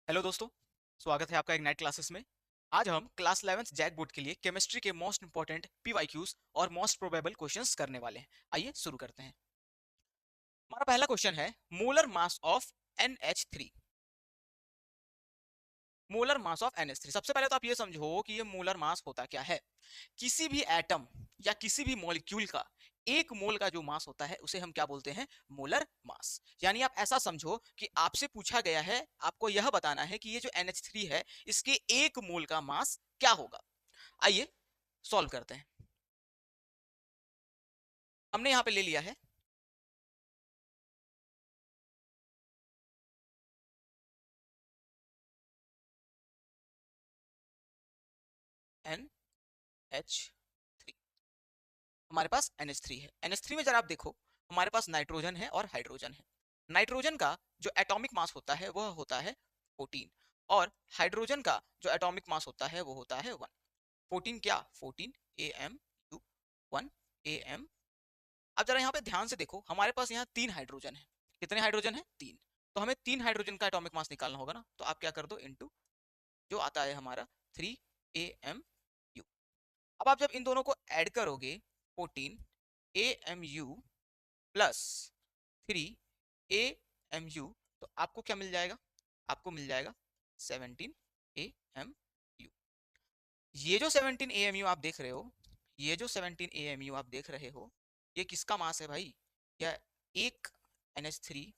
Hello दोस्तों, स्वागत है आपका इग्नाइट क्लासेस में। आज हम क्लास 11th जैक बोर्ड के लिए केमिस्ट्री के मोस्ट इंपोर्टेंट पीवाईक्यूज और मोस्ट प्रोबेबल क्वेश्चंस करने वाले हैं। आइए शुरू करते हैं। हमारा पहला क्वेश्चन है molar mass of NH3। Molar mass of NH3, सबसे पहले तो आप ये समझो कि ये मोलर मास होता क्या है। किसी भी एटम या किसी भी मॉलिक्यूल का एक मोल का जो मास होता है उसे हम क्या बोलते हैं? Molar mass. यानी आप ऐसा समझो कि आपसे पूछा गया है, आपको यह बताना है कि ये जो NH3 है इसके एक मोल का मास क्या होगा। आइए सॉल्व करते हैं। हमने यहां पे ले लिया है NH3। हमारे पास NH3 है। NH3 में जरा आप देखो, हमारे पास नाइट्रोजन है और हाइड्रोजन है। नाइट्रोजन का जो एटॉमिक मास होता है वह होता है 14, और हाइड्रोजन का जो एटॉमिक मास होता है वो होता है 1। 14 क्या? 14 AMU, 1 AM। अब जरा यहाँ पे ध्यान से देखो, हमारे पास यहाँ 3 हाइड्रोजन है। कितने हाइड्रोजन है? 3। तो हमें 3 हाइड्रोजन का एटॉमिक मास निकालना होगा ना, तो आप क्या कर दो, इनटू जो आता है हमारा 3 AMU। अब आप जब इन दोनों को ऐड करोगे, 14 AMU प्लस 3 AMU, तो आपको क्या मिल जाएगा? आपको मिल जाएगा 17 AMU। ये जो 17 AMU आप देख रहे हो, ये जो 17 AMU आप देख रहे हो, ये किसका मास है भाई? यह एक NH3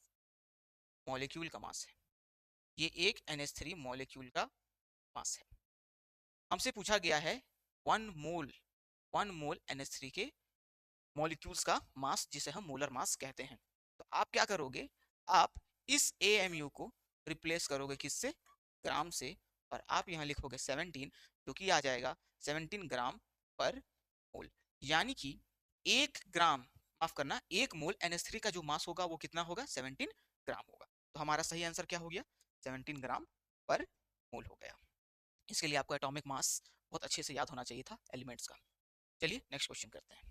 मॉलिक्यूल का मास है। ये एक NH3 मॉलिक्यूल का मास है। हमसे पूछा गया है 1 मोल NH3 के मॉलिक्यूल्स का मास, जिसे हम मोलर मास कहते हैं। तो आप क्या करोगे? आप इस AMU को रिप्लेस करोगे किससे? ग्राम से। और आप यहाँ लिखोगे 17, जो कि आ जाएगा 17 ग्राम पर मोल। यानी कि 1 ग्राम, माफ करना, 1 मोल NH3 का जो मास होगा वो कितना होगा? 17 ग्राम होगा। तो हमारा सही आंसर क्या हो गया? 17 ग्राम पर मोल हो गया। इसके लिए आपको एटॉमिक मास बहुत अच्छे से याद होना चाहिए था एलिमेंट्स का। चलिए नेक्स्ट क्वेश्चन करते हैं।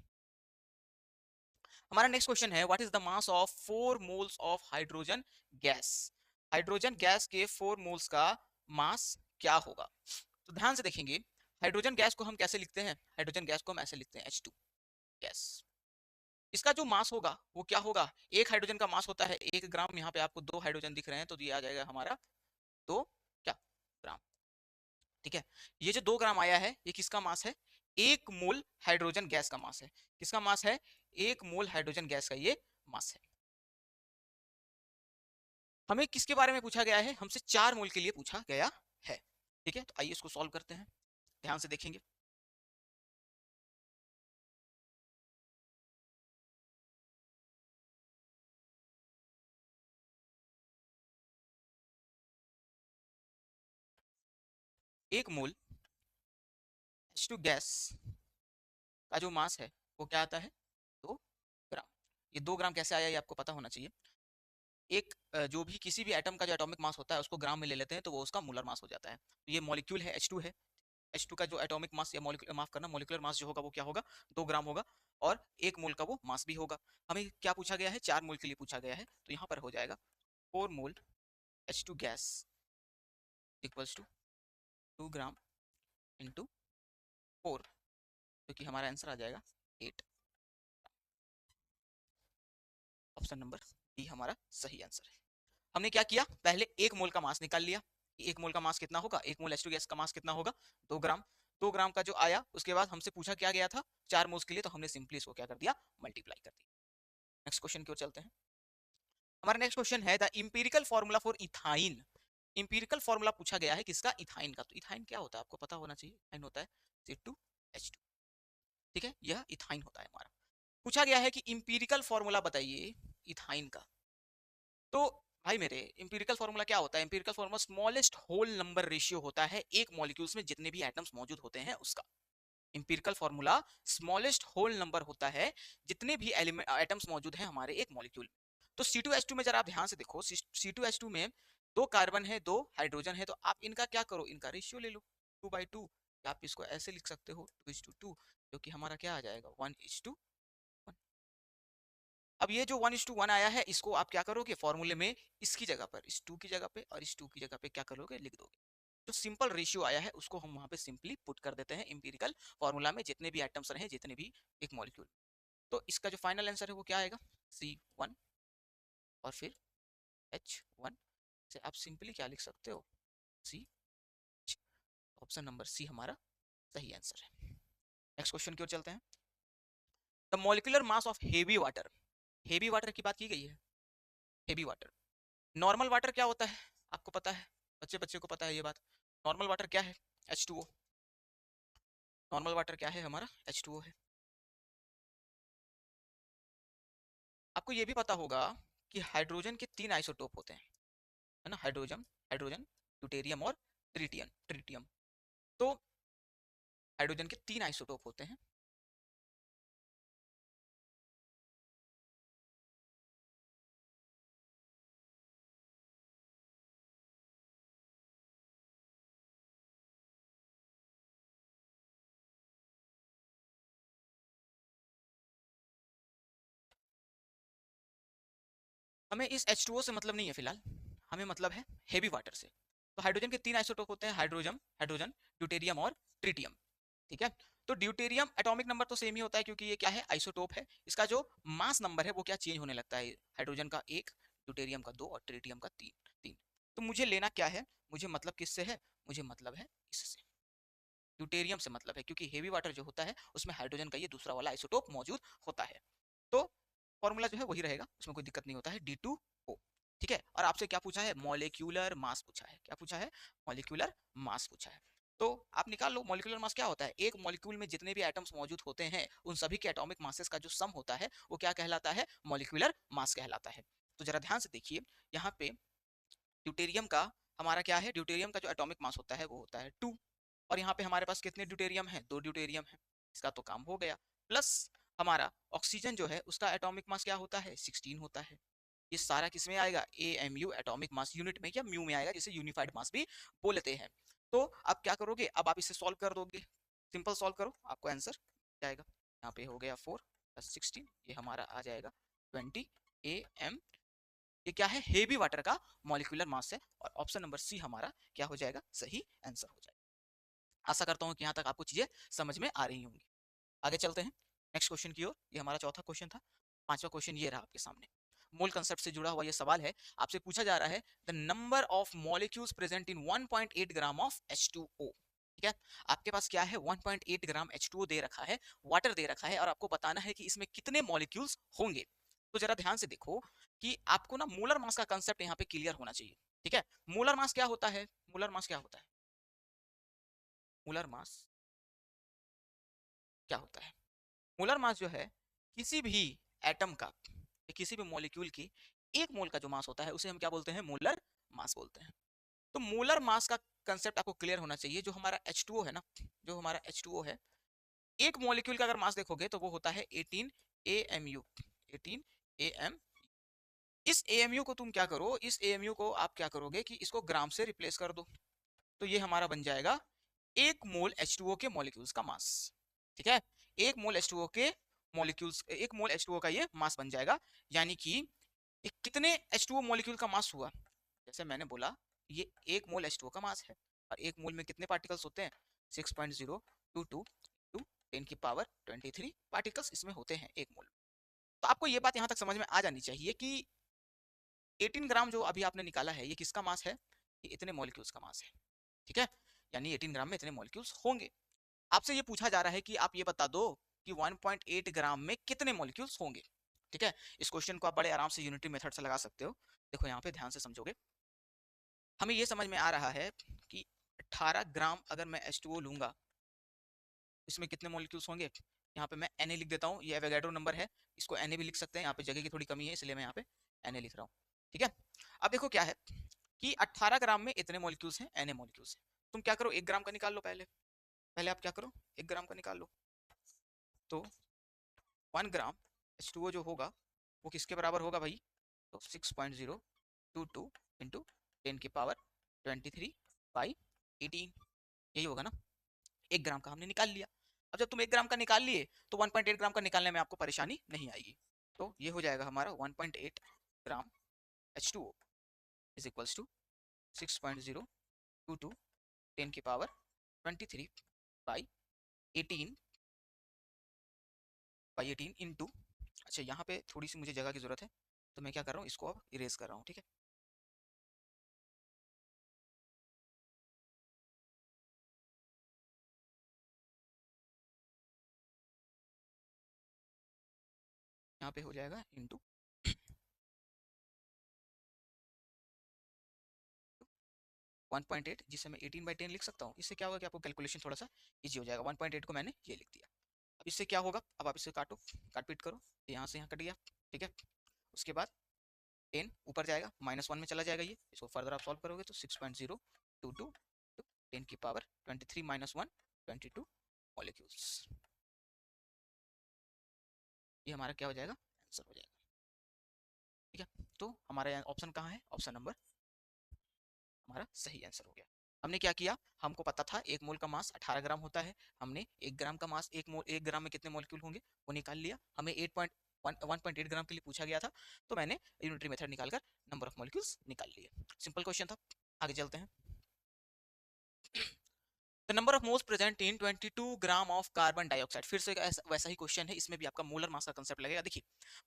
हमारा नेक्स्ट क्वेश्चन है what is the mass of 4 moles of hydrogen gas. Hydrogen gas के 4 मोल्स का मास क्या होगा? तो ध्यान से देखेंगे, हाइड्रोजन गैस को हम कैसे लिखते हैं? हाइड्रोजन गैस को हम ऐसे लिखते हैं H2 गैस। इसका जो मास होगा वो क्या होगा? एक हाइड्रोजन का मास होता है 1 ग्राम। यहाँ पे आपको 2 हाइड्रोजन दिख रहे हैं, तो ये आ जाएगा हमारा 2 ग्राम। ठीक है, ये जो 2 ग्राम आया है ये किसका मास है? 1 मोल हाइड्रोजन गैस का मास है। किसका मास है? 1 मोल हाइड्रोजन गैस का ये मास है। हमें किसके बारे में पूछा गया है? हमसे 4 मोल के लिए पूछा गया है। ठीक है, तो आइए इसको सॉल्व करते हैं। ध्यान से देखेंगे। 1 मोल H2 गैस का जो मास है वो क्या आता है? 2 ग्राम। ये 2 ग्राम कैसे आया ये आपको पता होना चाहिए। जो भी किसी भी एटम का जो एटॉमिक मास होता है उसको ग्राम में ले लेते हैं तो वो उसका मोलर मास हो जाता है। तो ये मॉलिक्यूल है H2 है। H2 का जो एटॉमिक मास या मॉलिक्यूलर, माफ करना, मॉलिक्यूलर मास जो होगा वो क्या होगा? 2 ग्राम होगा। और 1 मोल का वो मास भी होगा। हमें क्या पूछा गया है? 4 मोल के लिए पूछा गया है, तो यहाँ पर हो जाएगा 4 mole H2 gas equals to 2 gram into 4, जो कि हमारा आंसर आ जाएगा 8। ऑप्शन नंबर डी हमारा सही आंसर है। हमने क्या किया? पहले 1 मोल का मास निकाल लिया। 1 मोल का मास कितना होगा? 1 मोल H2 गैस का मास कितना होगा? 2 ग्राम। 2 ग्राम का जो आया, उसके बाद हमसे पूछा क्या गया था? 4 मोल्स के लिए, तो हमने सिंपली इसको क्या कर दिया? मल्टीप्लाई कर दिया। नेक्स्ट क्वेश्चन की ओर चलते हैं। हमारा नेक्स्ट क्वेश्चन है the empirical formula for ethyne. Empirical formula पूछा गया है किसका? इथाइन का। तो इथाइन क्या होता है आपको पता होना चाहिए। इथाइन होता है C2H2। ठीक है, यह इथाइन होता है हमारा। पूछा गया है कि इंपीरिकल फॉर्मूला बताइए इथाइन का। तो भाई मेरे, इंपीरिकल फॉर्मूला क्या होता है? Empirical formula smallest whole number ratio होता है एक मॉलिक्यूल्स में जितने भी एटम्स मौजूद होते हैं उसका। Empirical formula smallest whole number होता है जितने भी एलिमेंट एटम्स मौजूद हैं हमारे एक मॉलिक्यूल में। तो C2H2 में जरा आप ध्यान से देखो, C2H2 में 2 कार्बन है, 2 हाइड्रोजन है, तो आप इनका क्या करो? इनका रेशियो ले लो 2/2। आप इसको ऐसे लिख सकते हो 2:2, जो कि हमारा क्या आ जाएगा? 1:1। अब ये जो 1:1 आया है, इसको आप क्या करोगे फॉर्मूले में, इसकी जगह पर इस 2 की जगह पे और इस 2 की जगह पे क्या करोगे, लिख दोगे। जो सिंपल रेशियो आया है उसको हम वहां पे सिंपली पुट कर देते हैं इंपीरिकल फॉर्मूला में, जितने भी एटम्स रहे, जितने भी एक मॉलिक्यूल। तो इसका जो फाइनल आंसर है वो क्या आएगा, C1 और फिर H1 से आप सिंपली क्या लिख सकते हो, सी। ऑप्शन नंबर सी हमारा सही आंसर है। नेक्स्ट क्वेश्चन की ओर चलते हैं। The molecular mass of heavy water, heavy water की बात की गई है। हेवी वाटर, नॉर्मल वाटर क्या होता है आपको पता है, बच्चे बच्चे को पता है ये बात। नॉर्मल वाटर क्या है, H2O। नॉर्मल वाटर क्या है हमारा, H2O है। आपको ये भी पता होगा कि हाइड्रोजन के 3 आइसोटोप होते हैं, है ना, हाइड्रोजन, हाइड्रोजन, ड्यूटेरियम और ट्रिटियम, ट्रिटियम। तो हाइड्रोजन के 3 आइसोटोप होते हैं। हमें इस H2O से मतलब नहीं है फिलहाल, हमें मतलब है हेवी वाटर से। तो हाइड्रोजन के 3 आइसोटोप होते हैं, हाइड्रोजन, हाइड्रोजन, ड्यूटेरियम और ट्रिटियम। ठीक है। तो ड्यूटेरियम एटॉमिक नंबर तो सेम ही होता है क्योंकि ये क्या है, आइसोटोप है। इसका जो मास नंबर है वो क्या चेंज होने लगता है, हाइड्रोजन का 1, ड्यूटेरियम का 2 और ट्रिटियम का 3। तो मुझे लेना क्या है, मुझे मतलब किससे है, मुझे मतलब है इससे, ड्यूटेरियम से मतलब है, क्योंकि हेवी वाटर जो होता है उसमें हाइड्रोजन का ये दूसरा वाला आइसोटोप मौजूद होता है। तो फॉर्मूला जो है वही रहेगा, उसमें कोई दिक्कत नहीं होता है, D2O। ठीक है। और आपसे क्या पूछा है, मॉलिक्यूलर मास पूछा है। क्या पूछा है, मॉलिक्यूलर मास पूछा है। तो आप निकाल लो मॉलिक्यूलर मास क्या होता है, एक मॉलिक्यूल में जितने भी एटम्स मौजूद होते हैं उन सभी के एटॉमिक मासेस का जो सम होता है वो क्या कहलाता है, मॉलिक्यूलर मास कहलाता है। तो जरा ध्यान से देखिए, यहाँ पे ड्यूटेरियम का हमारा क्या है, ड्यूटेरियम का जो एटॉमिक मास होता है वो होता है 2। और यहाँ पे हमारे पास कितने ड्यूटेरियम है, 2 ड्यूटेरियम है। इसका तो काम हो गया। प्लस हमारा ऑक्सीजन जो है उसका एटॉमिक मास क्या होता है, 16 होता है। ये सारा किस में आएगा, AMU एटॉमिक मास यूनिट में या म्यू में आएगा, जिसे यूनिफाइड मास भी बोलते हैं। तो आप क्या करोगे, अब आप इसे सॉल्व कर दोगे, सिंपल सॉल्व करो, आपको आंसर जाएगा। यहाँ पे हो गया 4 + 16, ये हमारा आ जाएगा 20 AM। ये क्या है, हेवी वाटर का मॉलिक्यूलर मास है। और ऑप्शन नंबर सी हमारा क्या हो जाएगा, सही आंसर हो जाएगा। आशा करता हूँ कि यहाँ तक आपको चीजें समझ में आ रही होंगी। आगे चलते हैं नेक्स्ट क्वेश्चन की ओर। ये हमारा चौथा क्वेश्चन था। पांचवा क्वेश्चन ये रहा आपके सामने, मोल कंसेप्ट से जुड़ा हुआ ये सवाल है। आपसे पूछा जा रहा है the number of molecules present in 1.8 gram of H2O। ठीक है। आपके पास क्या है, 1.8 ग्राम H2O दे रखा है, वाटर दे रखा है, और आपको बताना है कि इसमें कितने मॉलिक्यूल्स होंगे। तो जरा ध्यान से देखो कि आपको ना मोलर मास का कंसेप्ट यहाँ पे क्लियर होना चाहिए। ठीक है। मोलर मास क्या होता है, मोलर मास क्या होता है, मोलर मास क्या होता है, मोलर मास जो है किसी भी एटम का, किसी भी मॉलिक्यूल की 1 मोल का जो मास होता है उसे हम क्या बोलते हैं, मोलर मास बोलते हैं। तो मोलर मास का कंसेप्ट आपको क्लियर होना चाहिए। जो हमारा H2O है ना, जो हमारा H2O है, एक मॉलिक्यूल का अगर मास देखोगे तो वो होता है 18 AMU, 18 AM। इस AMU को तुम क्या करो, इस AMU को आप क्या करोगे कि इसको ग्राम से रिप्लेस कर दो। तो ये हमारा बन जाएगा 1 मोल H2O के मॉलिक्यूल्स का मास। ठीक है। 1 मोल H2O के मॉलिक्यूल्स, 1 मोल H2O का ये मास बन जाएगा। यानी कि ये कितने H2O मॉलिक्यूल का मास हुआ, जैसे मैंने बोला ये 1 मोल H2O का मास है। और 1 मोल में कितने पार्टिकल्स होते हैं, 6.022 टू 10⁻23 पार्टिकल्स इसमें होते हैं 1 मोल। तो आपको ये बात यहाँ तक समझ में आ जानी चाहिए कि 18 ग्राम जो अभी आपने निकाला है ये किसका मास है, ये इतने मॉलिक्यूल्स का मास है। ठीक है। यानी 18 ग्राम में इतने मॉलिक्यूल्स होंगे। आपसे ये पूछा जा रहा है कि आप ये बता दो कि 1.8 ग्राम में कितने मॉलिक्यूल्स होंगे। ठीक है। इस क्वेश्चन को आप बड़े आराम से यूनिटरी मेथड से लगा सकते हो। देखो यहाँ पे ध्यान से समझोगे, हमें ये समझ में आ रहा है कि 18 ग्राम अगर मैं H2O लूंगा, इसमें कितने मॉलिक्यूल्स होंगे। यहाँ पे मैं Na लिख देता हूँ, ये एवोगैड्रो नंबर है, इसको Na भी लिख सकते हैं। यहाँ पे जगह की थोड़ी कमी है इसलिए मैं यहाँ पे Na लिख रहा हूँ। ठीक है। अब देखो क्या है कि 18 ग्राम में इतने मॉलिक्यूल्स हैं, Na मॉलिक्यूल्स हैं। तुम क्या करो, 1 ग्राम का निकाल लो पहले, पहले आप क्या करो 1 ग्राम का निकाल लो। तो 1 ग्राम H2O जो होगा वो किसके बराबर होगा भाई, तो 6.022 इंटू 10⁻23/18, यही होगा ना। 1 ग्राम का हमने निकाल लिया। अब जब तुम 1 ग्राम का निकाल लिए तो 1.8 ग्राम का निकालने में आपको परेशानी नहीं आएगी। तो ये हो जाएगा हमारा 1.8 ग्राम H2O इज इक्वल्स टू 6.022 10 की पावर 23 बाई 18 इंटू, अच्छा यहाँ पे थोड़ी सी मुझे जगह की जरूरत है, तो मैं क्या कर रहा हूँ, इसको अब इरेज कर रहा हूँ, ठीक है। यहाँ पे हो जाएगा इंटू 1.8, जिसे मैं 18/10 लिख सकता हूँ। इससे क्या होगा कि आपको कैलकुलेशन थोड़ा सा इजी हो जाएगा। 1.8 को मैंने ये लिख दिया। अब इससे क्या होगा, अब आप इसे काटो, काट पीट करो, तो यहाँ से यहाँ कट गया, ठीक है। उसके बाद 10 ऊपर जाएगा, -1 में चला जाएगा ये, इसको फर्दर आप सॉल्व करोगे तो 6.022 10 की पावर 23 - 1 22 मॉलिक्यूल्स। ये हमारा क्या हो जाएगा, आंसर हो जाएगा, ठीक है। तो हमारा ऑप्शन कहाँ है, ऑप्शन नंबर हमारा सही आंसर हो गया। हमने क्या किया, हमको पता था 1 मोल का मास 18 ग्राम होता है, हमने 1 ग्राम का मास 1 ग्राम में कितने मॉलिक्यूल होंगे वो निकाल लिया। हमें 1.8 ग्राम के लिए पूछा गया था, तो मैंने यूनिटरी मेथड निकालकर नंबर ऑफ मॉलिक्यूल्स निकाल लिए। सिंपल क्वेश्चन था। आगे चलते हैं। The number of moles present in 22 gram of carbon dioxide, फिर से वैसा ही क्वेश्चन है, इसमें भी आपका मोलर मास का कंसेप्ट लगेगा। देखिए,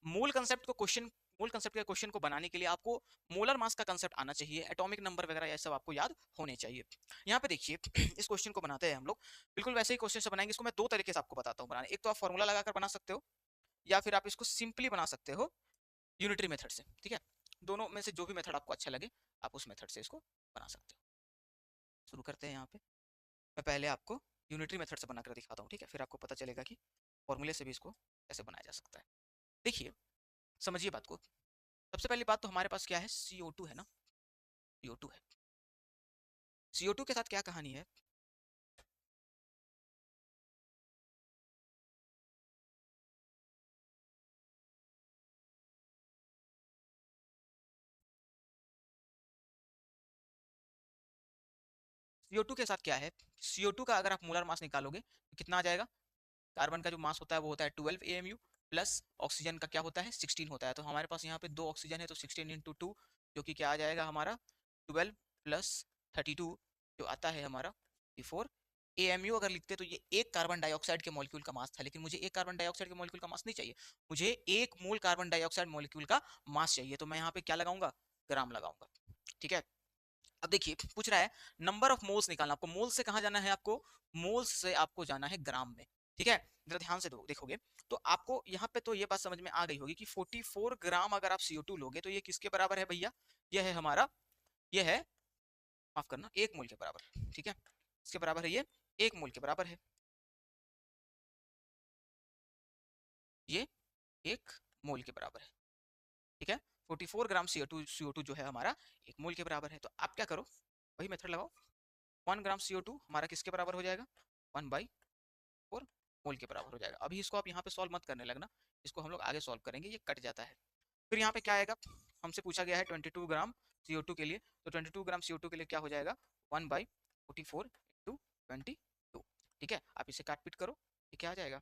मोल कंसेप्ट को क्वेश्चन मोल कंसेप्ट के क्वेश्चन को बनाने के लिए आपको मोलर मास का कंसेप्ट आना चाहिए, एटॉमिक नंबर वगैरह ये सब आपको याद होने चाहिए। यहाँ पे देखिए, इस क्वेश्चन को बनाते हैं हम लोग, बिल्कुल वैसे ही क्वेश्चन से बनाएंगे। इसको मैं दो तरीके से आपको बताता हूँ बनाने। एक तो आप फॉर्मूला लगाकर बना सकते हो, या फिर आप इसको सिंपली बना सकते हो यूनिटरी मेथड से, ठीक है। दोनों में से जो भी मेथड आपको अच्छा लगे, आप उस मेथड से इसको बना सकते हो। शुरू करते हैं। यहाँ पे मैं पहले आपको यूनिटरी मेथड से बनाकर दिखाता हूँ, ठीक है, फिर आपको पता चलेगा कि फॉर्मूले से भी इसको कैसे बनाया जा सकता है। देखिए, समझिए बात को। सबसे पहली बात तो हमारे पास क्या है, CO2 है ना, CO2 है। CO2 के साथ क्या कहानी है, CO2 के साथ क्या है, CO2 का अगर आप मोलर मास निकालोगे तो कितना आ जाएगा। कार्बन का जो मास होता है वो होता है 12 AMU, प्लस ऑक्सीजन का क्या होता है 16 होता है। तो हमारे पास यहाँ पे 2 ऑक्सीजन है, तो 16 × 2, जो कि क्या आ जाएगा हमारा 12 + 32, जो आता है हमारा 4 AMU। अगर लिखते तो ये एक कार्बन डाइऑक्साइड के मॉलिक्यूल का मास था, लेकिन मुझे एक कार्बन डाइऑक्साइड के मॉलिक्यूल का मास नहीं चाहिए, मुझे 1 मोल कार्बन डाइऑक्साइड मॉलिक्यूल का मास चाहिए। तो मैं यहाँ पे क्या लगाऊंगा, ग्राम लगाऊंगा, ठीक है। अब देखिए, पूछ रहा है नंबर ऑफ मोल्स निकालना। आपको मोल्स से कहां जाना है, आपको मोल्स से आपको जाना है ग्राम में, ठीक है। जरा ध्यान से देखोगे तो आपको यहाँ पे तो ये बात समझ में आ गई होगी कि 44 ग्राम अगर आप CO2 लोगे तो ये किसके बराबर है भैया, ये है हमारा, ये है, माफ करना, 1 मोल के बराबर, ठीक है। इसके बराबर है ये, 1 मोल के बराबर है ये, 1 मोल के बराबर है, ठीक है। 44 ग्राम CO2 जो है हमारा 1 मोल के बराबर है। तो आप क्या करो, वही मेथड लगाओ। 1 ग्राम CO2 हमारा किसके बराबर हो जाएगा, 1/4 मोल के बराबर हो जाएगा। अभी इसको आप यहाँ पे सॉल्व मत करने लगना, इसको हम लोग आगे सॉल्व करेंगे, ये कट जाता है। फिर यहाँ पे क्या आएगा, हमसे पूछा गया है 22 ग्राम CO2 के लिए, तो 22 ग्राम CO2 के लिए क्या हो जाएगा, 1/44 × 22, ठीक है। आप इसे काट पीट करो, ये क्या आ जाएगा,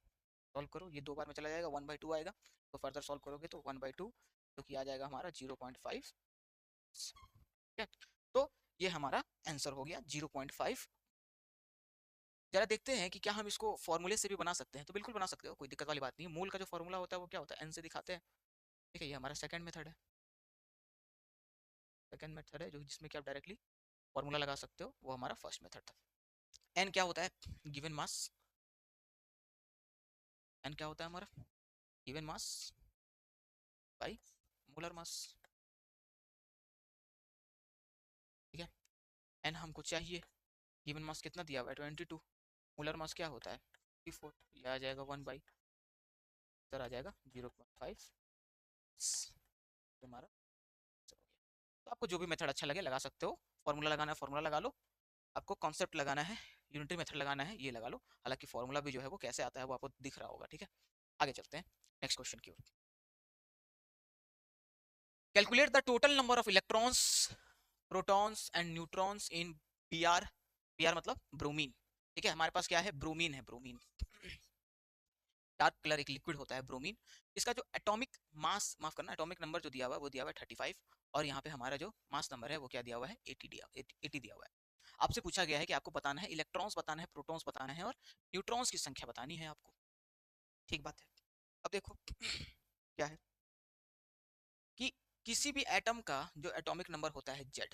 सॉल्व करो, ये 2 बार में चला जाएगा, 1/2 आएगा। तो फर्दर सॉल्व करोगे तो 1/2, जो कि आ जाएगा हमारा 0.5, ठीक है। तो ये हमारा आंसर हो गया 0.5। जरा देखते हैं कि क्या हम इसको फॉर्मूले से भी बना सकते हैं। तो बिल्कुल बना सकते हो, कोई दिक्कत वाली बात नहीं है। मूल का जो फॉर्मूला होता है वो क्या होता है, n से दिखाते हैं, ठीक है। ये हमारा सेकंड मेथड है, सेकंड मेथड है जो जिसमें कि आप डायरेक्टली फॉर्मूला लगा सकते हो, वो हमारा फर्स्ट मेथड था। n क्या होता है, गिवन मास, n क्या होता है हमारा, given mass by molar mass, ठीक है। n हमको चाहिए, गिवन मास कितना दिया हुआ है 22, मोलर मास क्या होता है 54, ये आ जाएगा 1/, इधर आ जाएगा 0.5 हमारा। तो आपको जो भी मेथड अच्छा लगे लगा सकते हो, फॉर्मूला लगाना है फॉर्मूला लगा लो, आपको कॉन्सेप्ट लगाना है, यूनिटरी मेथड लगाना है, ये लगा लो। हालांकि फॉर्मूला भी जो है वो कैसे आता है वो आपको दिख रहा होगा, ठीक है। आगे चलते हैं नेक्स्ट क्वेश्चन की ओर। Calculate the total number of electrons, protons and neutrons in Br, Br मतलब ब्रोमीन, ठीक है। हमारे पास क्या है, ब्रोमीन है, ब्रोमीन। डार्क कलर एक लिक्विड होता है ब्रोमीन। इसका जो एटॉमिक मास, माफ करना, एटॉमिक नंबर जो दिया हुआ है वो दिया हुआ है 35, और यहाँ पे हमारा जो मास नंबर है वो क्या दिया हुआ है 80 दिया हुआ है। आपसे पूछा गया है कि आपको बताना है इलेक्ट्रॉन्स बताना है, प्रोटॉन्स बताना है और न्यूट्रॉन्स की संख्या बतानी है आपको। ठीक बात है। अब देखो क्या है कि किसी भी एटम का जो एटॉमिक नंबर होता है Z,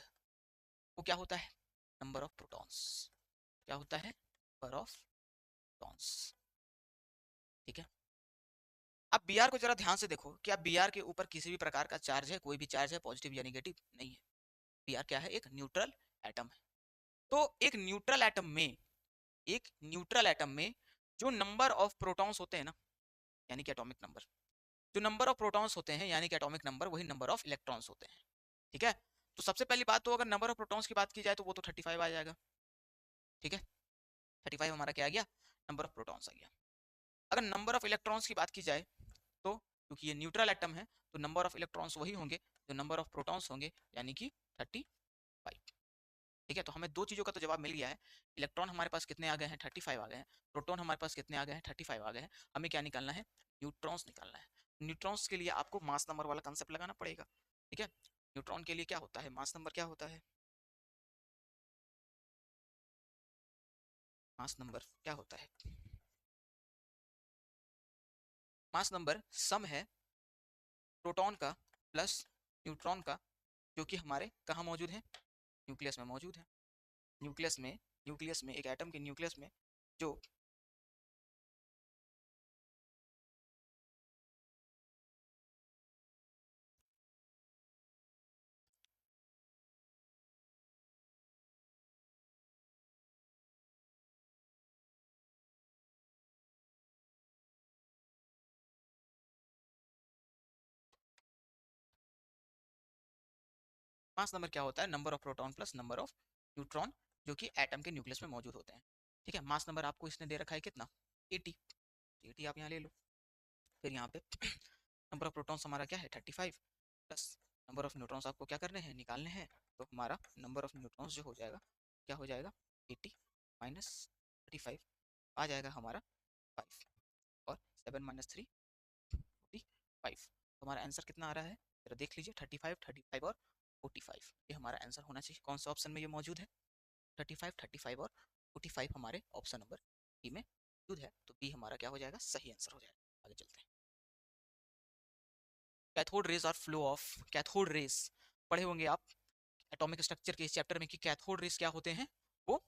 वो क्या होता है नंबर ऑफ प्रोटॉन्स। क्या होता है नंबर ऑफ प्रोटॉन्स। ठीक है। अब Br को जरा ध्यान से देखो, क्या Br के ऊपर किसी भी प्रकार का चार्ज है, कोई भी चार्ज है पॉजिटिव या नेगेटिव? नहीं है। Br क्या है, एक न्यूट्रल एटम है। तो एक न्यूट्रल एटम में, एक न्यूट्रल एटम में जो नंबर ऑफ प्रोटॉन्स होते हैं ना, यानी कि एटॉमिक नंबर, जो नंबर ऑफ प्रोटॉन्स होते हैं यानी कि एटॉमिक नंबर, वही नंबर ऑफ इलेक्ट्रॉन्स होते हैं। ठीक है। तो सबसे पहली बात तो अगर नंबर ऑफ प्रोटॉन्स की बात की जाए तो वो तो 35 आ जाएगा। ठीक है, 35 हमारा क्या आ गया, नंबर ऑफ प्रोटॉन्स आ गया। अगर नंबर ऑफ इलेक्ट्रॉन्स की बात की जाए तो, क्योंकि ये न्यूट्रल एटम है, तो नंबर ऑफ इलेक्ट्रॉन्स वही होंगे जो नंबर ऑफ प्रोटॉन्स होंगे, यानी कि 35। ठीक है, तो हमें दो चीजों का तो जवाब मिल गया है। इलेक्ट्रॉन हमारे पास कितने आ गए हैं 35 आ गए हैं, प्रोटॉन हमारे पास कितने आ गए हैं 35 आ गए हैं। हमें क्या निकालना है, न्यूट्रॉन्स निकालना है। न्यूट्रॉन्स के लिए आपको मास नंबर वाला कंसेप्ट लगाना पड़ेगा। ठीक है, न्यूट्रॉन के लिए क्या होता है, मास नंबर क्या होता है, मास नंबर क्या होता है, मास नंबर सम है प्रोटॉन का प्लस न्यूट्रॉन का, जो कि हमारे कहाँ मौजूद है, न्यूक्लियस में मौजूद है। न्यूक्लियस में, न्यूक्लियस में, एक एटम के न्यूक्लियस में जो मास नंबर क्या होता है, number of proton plus number of neutron जो कि एटम के न्यूक्लियस में मौजूद होते हैं। ठीक है, मास नंबर आपको इसने दे रखा है कितना, 80। 80 आप यहाँ ले लो। फिर यहाँ पे नंबर ऑफ प्रोटॉन्स हमारा क्या है 35, प्लस नंबर ऑफ न्यूट्रॉन्स आपको क्या करने हैं, निकालने हैं। तो हमारा नंबर ऑफ न्यूट्रॉन्स जो हो जाएगा, क्या हो जाएगा 80 माइनस 35 आ जाएगा हमारा 5, और 7 माइनस 3 45। तो हमारा आंसर कितना आ रहा है, जरा देख लीजिए, 35, 35 और 45, ये हमारा आंसर होना चाहिए। कौन सा ऑप्शन में ये मौजूद है, 35, 35 और 45 हमारे ऑप्शन नंबर बी में मौजूद है। तो बी हमारा क्या हो जाएगा, सही आंसर हो जाएगा। आगे चलते हैं। कैथोड रेज और फ्लो ऑफ कैथोड रेज पढ़े होंगे आप एटॉमिक स्ट्रक्चर के इस चैप्टर में कि कैथोड रेज क्या होते हैं, वो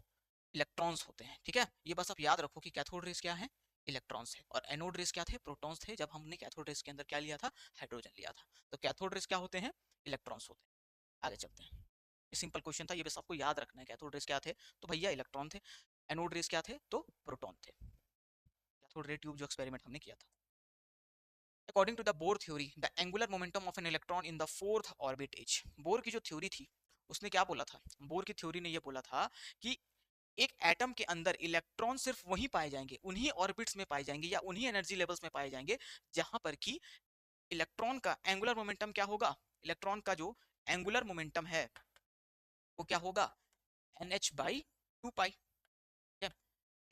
इलेक्ट्रॉन्स होते हैं। ठीक है, ये बस आप याद रखो कि कैथोड रेज क्या है, इलेक्ट्रॉन्स है, और एनोड रेज क्या थे, प्रोटॉन्स थे, जब हमने कैथोड रेज के अंदर क्या लिया था, हाइड्रोजन लिया था। तो कैथोड रेज क्या होते हैं, इलेक्ट्रॉन्स होते हैं। आगे चलते हैं। ये सिंपल क्वेश्चन था, ये बस आपको याद रखना है। कैथोड रेज क्या थे, तो भैया इलेक्ट्रॉन थे। एनोड रेज क्या थे, तो प्रोटॉन थे। कैथोड रे ट्यूब जो एक्सपेरिमेंट हमने किया था। According to the Bohr theory the angular momentum of an electron in the fourth orbit is, Bohr की जो थ्योरी थी उसने क्या बोला था, बोर की थ्योरी ने ये बोला था कि एक एटम के अंदर इलेक्ट्रॉन सिर्फ वहीं पाए जाएंगे, उन्हीं ऑर्बिट्स में पाए जाएंगे या उन्हीं एनर्जी लेवल्स में पाए जाएंगे जहां पर कि इलेक्ट्रॉन का एंगुलर मोमेंटम क्या होगा, इलेक्ट्रॉन का जो एंगुलर मोमेंटम है वो क्या होगा, NH/2 पाई।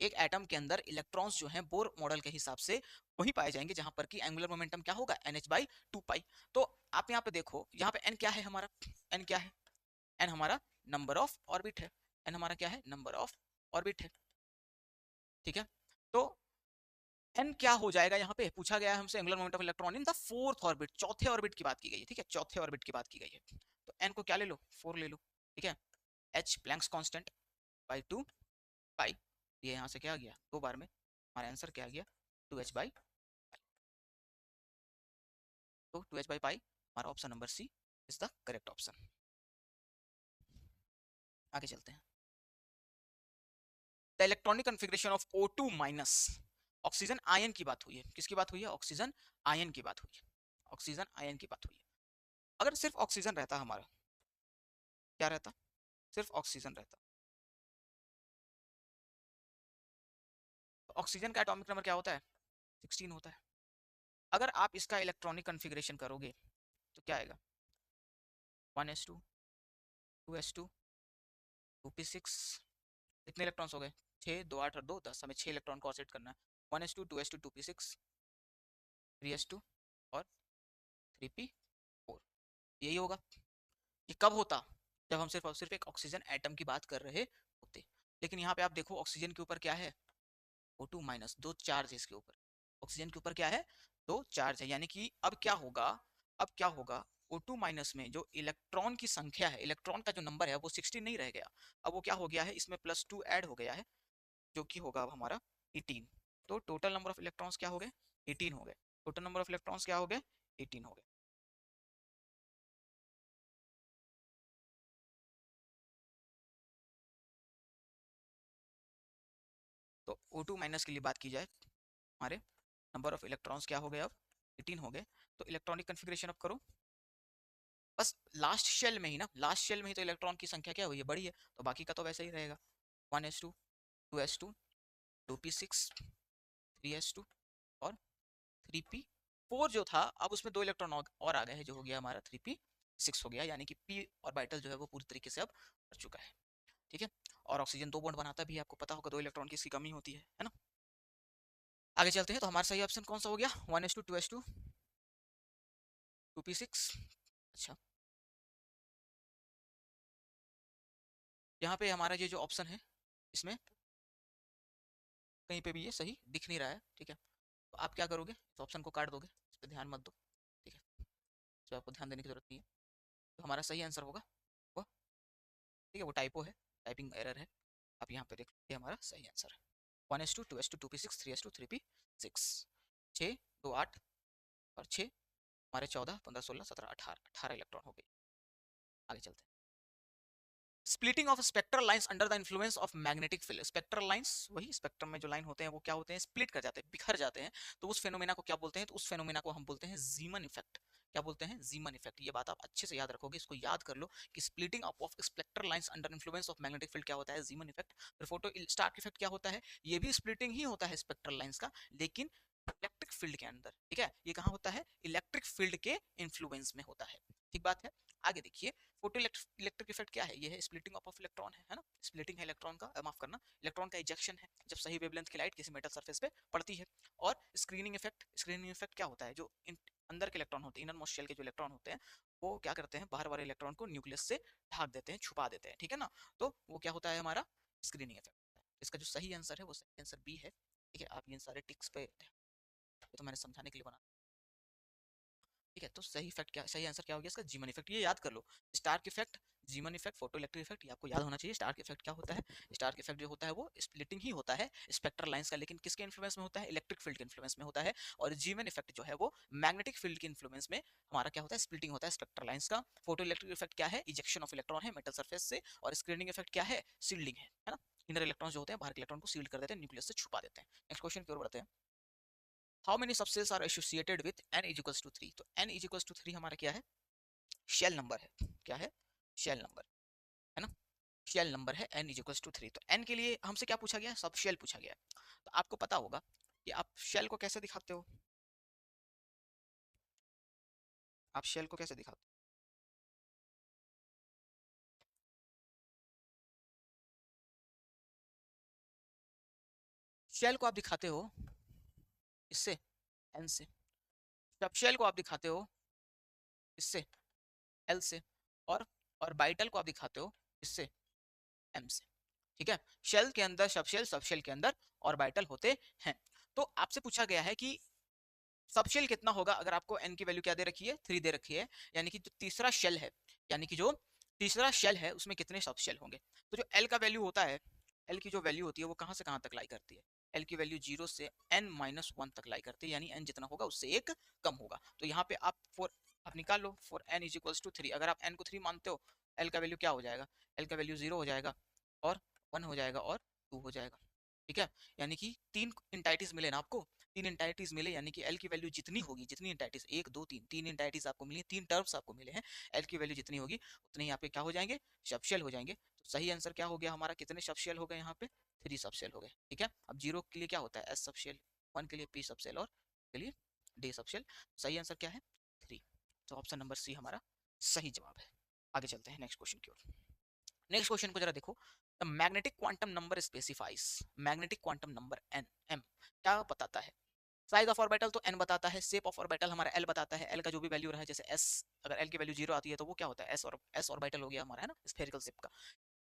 एक एटम के अंदर इलेक्ट्रॉन्स जो हैं बोर मॉडल के हिसाब से वही पाए जाएंगे जहां पर कि एंगुलर मोमेंटम क्या होगा, NH/2 पाई। तो आप यहाँ पे देखो, यहाँ पे n क्या है हमारा, n क्या है, n हमारा नंबर ऑफ ऑर्बिट है, n हमारा क्या है, नंबर ऑफ ऑर्बिट है। ठीक है, तो n क्या हो जाएगा, यहाँ पे पूछा गया है हमसे angular momentum of electron in the fourth orbit, चौथे ऑर्बिट की बात की गई है। ठीक है, चौथे ऑर्बिट की बात की गई है, तो n को क्या ले लो, 4 ले लो। ठीक है, h प्लैंक्स कांस्टेंट बाई 2 पाई, ये यहाँ से क्या आ गया, 2 बार में हमारा आंसर क्या आ गया, 2h/पाई। तो 2h/पाई हमारा option number C is the correct option. आगे चलते हैं। The electronic configuration of O2 minus, oxygen ion की बात हुई है, किसकी बात हुई है, ऑक्सीजन आयन की बात हुई है, ऑक्सीजन आयन की बात हुई है। अगर सिर्फ ऑक्सीजन रहता हमारा, क्या रहता, सिर्फ ऑक्सीजन रहता, तो ऑक्सीजन का एटॉमिक नंबर क्या होता है, 16 होता है। अगर आप इसका इलेक्ट्रॉनिक कन्फिग्रेशन करोगे तो क्या आएगा, 1s2 2s2 2p6, कितने इलेक्ट्रॉन्स हो गए, 6, 2 8 और 2 10, हमें 6 इलेक्ट्रॉन को ऑर्बिट करना है, 1s2 2s2 2p6 3s2 और 3p4, यही होगा। ये कब होता, जब हम सिर्फ और सिर्फ एक ऑक्सीजन एटम की बात कर रहे होते। लेकिन यहाँ पे आप देखो ऑक्सीजन के ऊपर क्या है, O2 माइनस, दो चार्ज है इसके ऊपर। ऑक्सीजन के ऊपर क्या है, दो चार्ज है, यानी कि अब क्या होगा, अब क्या होगा, O2 माइनस में जो इलेक्ट्रॉन की संख्या है, इलेक्ट्रॉन का जो नंबर है वो 16 नहीं रह गया, अब वो क्या हो गया है, इसमें +2 ऐड हो गया है, जो कि होगा अब हमारा 18। तो टोटल नंबर ऑफ इलेक्ट्रॉन्स क्या हो गए, 18 हो गए। टोटल नंबर ऑफ इलेक्ट्रॉन्स क्या हो गए, 18 हो गए। तो O2 माइनस के लिए बात की जाए, हमारे नंबर ऑफ इलेक्ट्रॉन्स क्या हो गए अब, 18 हो गए। तो इलेक्ट्रॉनिक कन्फिग्रेशन अब करो, बस लास्ट शेल में ही ना, लास्ट शेल में ही तो इलेक्ट्रॉन की संख्या क्या हुई है, बड़ी है, तो बाकी का तो वैसे ही रहेगा, 1s2, 2s2, 2p6, 3s2 और 3p4 जो था, अब उसमें दो इलेक्ट्रॉन और आ गए हैं, जो हो गया हमारा 3p6 हो गया, यानी कि p ऑर्बिटल जो है वो पूरी तरीके से अब भर चुका है। ठीक है, और ऑक्सीजन दो बॉन्ड बनाता भी है, आपको पता होगा, दो इलेक्ट्रॉन की इसकी कमी होती है ना। आगे चलते हैं, तो हमारा सही ऑप्शन कौन सा हो गया, 1s2, 2s2, 2p6। अच्छा, यहाँ पे हमारा ये जो ऑप्शन है, इसमें कहीं पे भी ये सही दिख नहीं रहा है, ठीक है। तो आप क्या करोगे, इस ऑप्शन को काट दोगे, इस पर ध्यान मत दो, ठीक है, इस पर आपको ध्यान देने की जरूरत नहीं है। तो हमारा सही आंसर होगा वो, ठीक है, वो टाइपो है, टाइपिंग एरर है, आप यहाँ पे देख लीजिए, हमारा सही आंसर है 1s2, 2s2, 2p6, 3s2, 3p6। 6, 2, 8 और 6, हमारे 14, 15, 16, 17, 18, 18 इलेक्ट्रॉन हो गए। आगे चलते हैं, splitting of spectral lines under the influence of magnetic field. Spectral lines, वही स्पेक्ट्रम में जो लाइन होते हैं वो क्या होते हैं, स्प्लिट कर जाते हैं, बिखर जाते हैं, तो उस फेनोमेना को क्या बोलते हैं, तो उस फेनोमेना को हम बोलते हैं जीमन इफेक्ट। क्या बोलते हैं, जीमन इफेक्ट। ये बात आप अच्छे से याद रखोगे, इसको याद कर लो कि splitting up of spectral lines under influence of magnetic field क्या होता है, जीमन इफेक्ट। फिर फोटो स्टार्क इफेक्ट क्या होता है, ये भी स्प्लिटिंग ही होता है स्पेक्ट्रल लाइंस का, लेकिन इलेक्ट्रिक फील्ड के अंदर, ठीक है, ये कहाँ होता है, इलेक्ट्रिक फील्ड के इन्फ्लुएंस में होता है। ठीक बात है। आगे देखिए, फोटो इलेक्ट्रिक इफेक्ट क्या है, ये है स्प्लिटिंग अप ऑफ इलेक्ट्रॉन, है ना, स्प्लिटिंग है इलेक्ट्रॉन का, माफ करना, इलेक्ट्रॉन का इजेक्शन है, जब सही वेवलेंथ की लाइट किसी मेटल सरफेस पे पड़ती है। और स्क्रीनिंग इफेक्ट, स्क्रीनिंग इफेक्ट क्या होता है, जो अंदर के इलेक्ट्रॉन होते हैं, इनर मोस्ट शेल के जो इलेक्ट्रॉन होते हैं, वो क्या करते हैं, बाहर वाले इलेक्ट्रॉन को न्यूक्लियस से ढक देते हैं, छुपा देते हैं, ठीक है ना। तो वो क्या होता है, हमारा स्क्रीनिंग इफेक्ट। इसका जो सही आंसर है वो सही आंसर बी है, ठीक है। आप इन सारे टिक्स पे, ये तो मैंने समझाने के लिए बना, ठीक है। तो सही इफेक्ट क्या, सही आंसर क्या हो गया इसका, जीमन इफेक्ट। ये याद कर लो, Stark effect, Zeeman effect, photo electric effect, ये आपको याद होना चाहिए। स्टार्क इफेक्ट क्या होता है, स्टार्क इफेक्ट जो होता है वो स्प्लिटिंग ही होता है स्पेक्ट्रल लाइंस का, लेकिन किसके इन्फ्लुएंस में होता है, इलेक्ट्रिक फील्ड के इन्फ्लुएंस में होता है। और जीमन इफेक्ट जो है वो मैग्नेटिक फील्ड के इन्फ्लुएंस में हमारा क्या होता है, स्प्लिटिंग होता है स्पेक्ट्रल लाइंस का। फोटो इलेक्ट्रिक इफेक्ट क्या है, इजेक्शन ऑफ इलेक्ट्रॉन है मेटल सरफेस से। और स्क्रीनिंग इफेक्ट क्या है, सील्डिंग है ना, इनर इलेक्ट्रॉन जो होते हैं बाहर के इलेक्ट्रॉन को सील्ड कर देते हैं, न्यूक्लियस से छुपा देते हैं। नेक्स्ट क्वेश्चन की ओर बढ़ते हैं, how many subshells are associated with n is equals to 3। तो n इज इक्वल्स टू 3 हमारा क्या है, शेल नंबर है। क्या है, शेल नंबर, है ना, शेल नंबर है n इज इक्वल्स टू 3। तो n के लिए हमसे क्या पूछा गया है, सब शेल पूछा गया है। तो आपको पता होगा कि आप शेल को कैसे दिखाते हो, आप शेल को कैसे दिखाते हो, शेल को आप दिखाते हो इससे, n से। सब शेल को आप दिखाते हो इससे, l से। और ऑर्बिटल को आप दिखाते हो इससे, m से। ठीक है, शेल के अंदर सब शेल के अंदर ऑर्बिटल होते हैं। तो आपसे पूछा गया है कि सबशेल कितना होगा, अगर आपको n की वैल्यू क्या दे रखी है, 3 दे रखी है, यानी कि जो तीसरा शेल है, यानी कि जो तीसरा शेल है उसमें कितने सबशेल होंगे। तो जो l का वैल्यू होता है, l की जो वैल्यू होती है वो कहां से कहां तक लाई करती है, l की वैल्यू 0 से n-1 तक लाई करती है, यानी n जितना होगा उससे एक कम होगा। तो यहाँ पे आप निकाल लो, for n is equals to 3, अगर आप n को 3 मानते हो, l का वैल्यू क्या हो जाएगा, l का वैल्यू 0 हो जाएगा और 1 हो जाएगा और 2 हो जाएगा। ठीक है, यानी कि तीन इंटाइटीज मिले ना आपको, तीन इंटाइटीज मिले, यानी कि एल की वैल्यू जितनी होगी, जितनी इंटाइटीज, एक दो तीन, तीन इंटाइटीज आपको मिली, तीन टर्म्स आपको मिले हैं, एल की वैल्यू जितनी होगी उतने ही आपके क्या हो जाएंगे, सबशेल हो जाएंगे। तो सही आंसर क्या हो गया हमारा, कितने सबशेल हो गए यहाँ पे, 3 सबशेल हो गए। ठीक है, अब 0 के लिए क्या होता है, एस सबशेल, 1 के लिए पी सबशेल और के लिए डी सबशेल। सही आंसर क्या है, 3। तो ऑप्शन नंबर सी हमारा सही जवाब है। आगे चलते हैं नेक्स्ट क्वेश्चन की ओर। नेक्स्ट क्वेश्चन को जरा देखो, the magnetic quantum number specifies, magnetic quantum number n, m क्या बताता है, साइज ऑफ ऑर्बिटल तो n बताता है, शेप ऑफ ऑर्बिटल हमारा l बताता है, l का जो भी वैल्यू रहा है, जैसे s, अगर l की वैल्यू 0 आती है तो वो क्या होता है, s ऑर्बिटल हो गया हमारा, है ना, स्फेरिकल शेप का।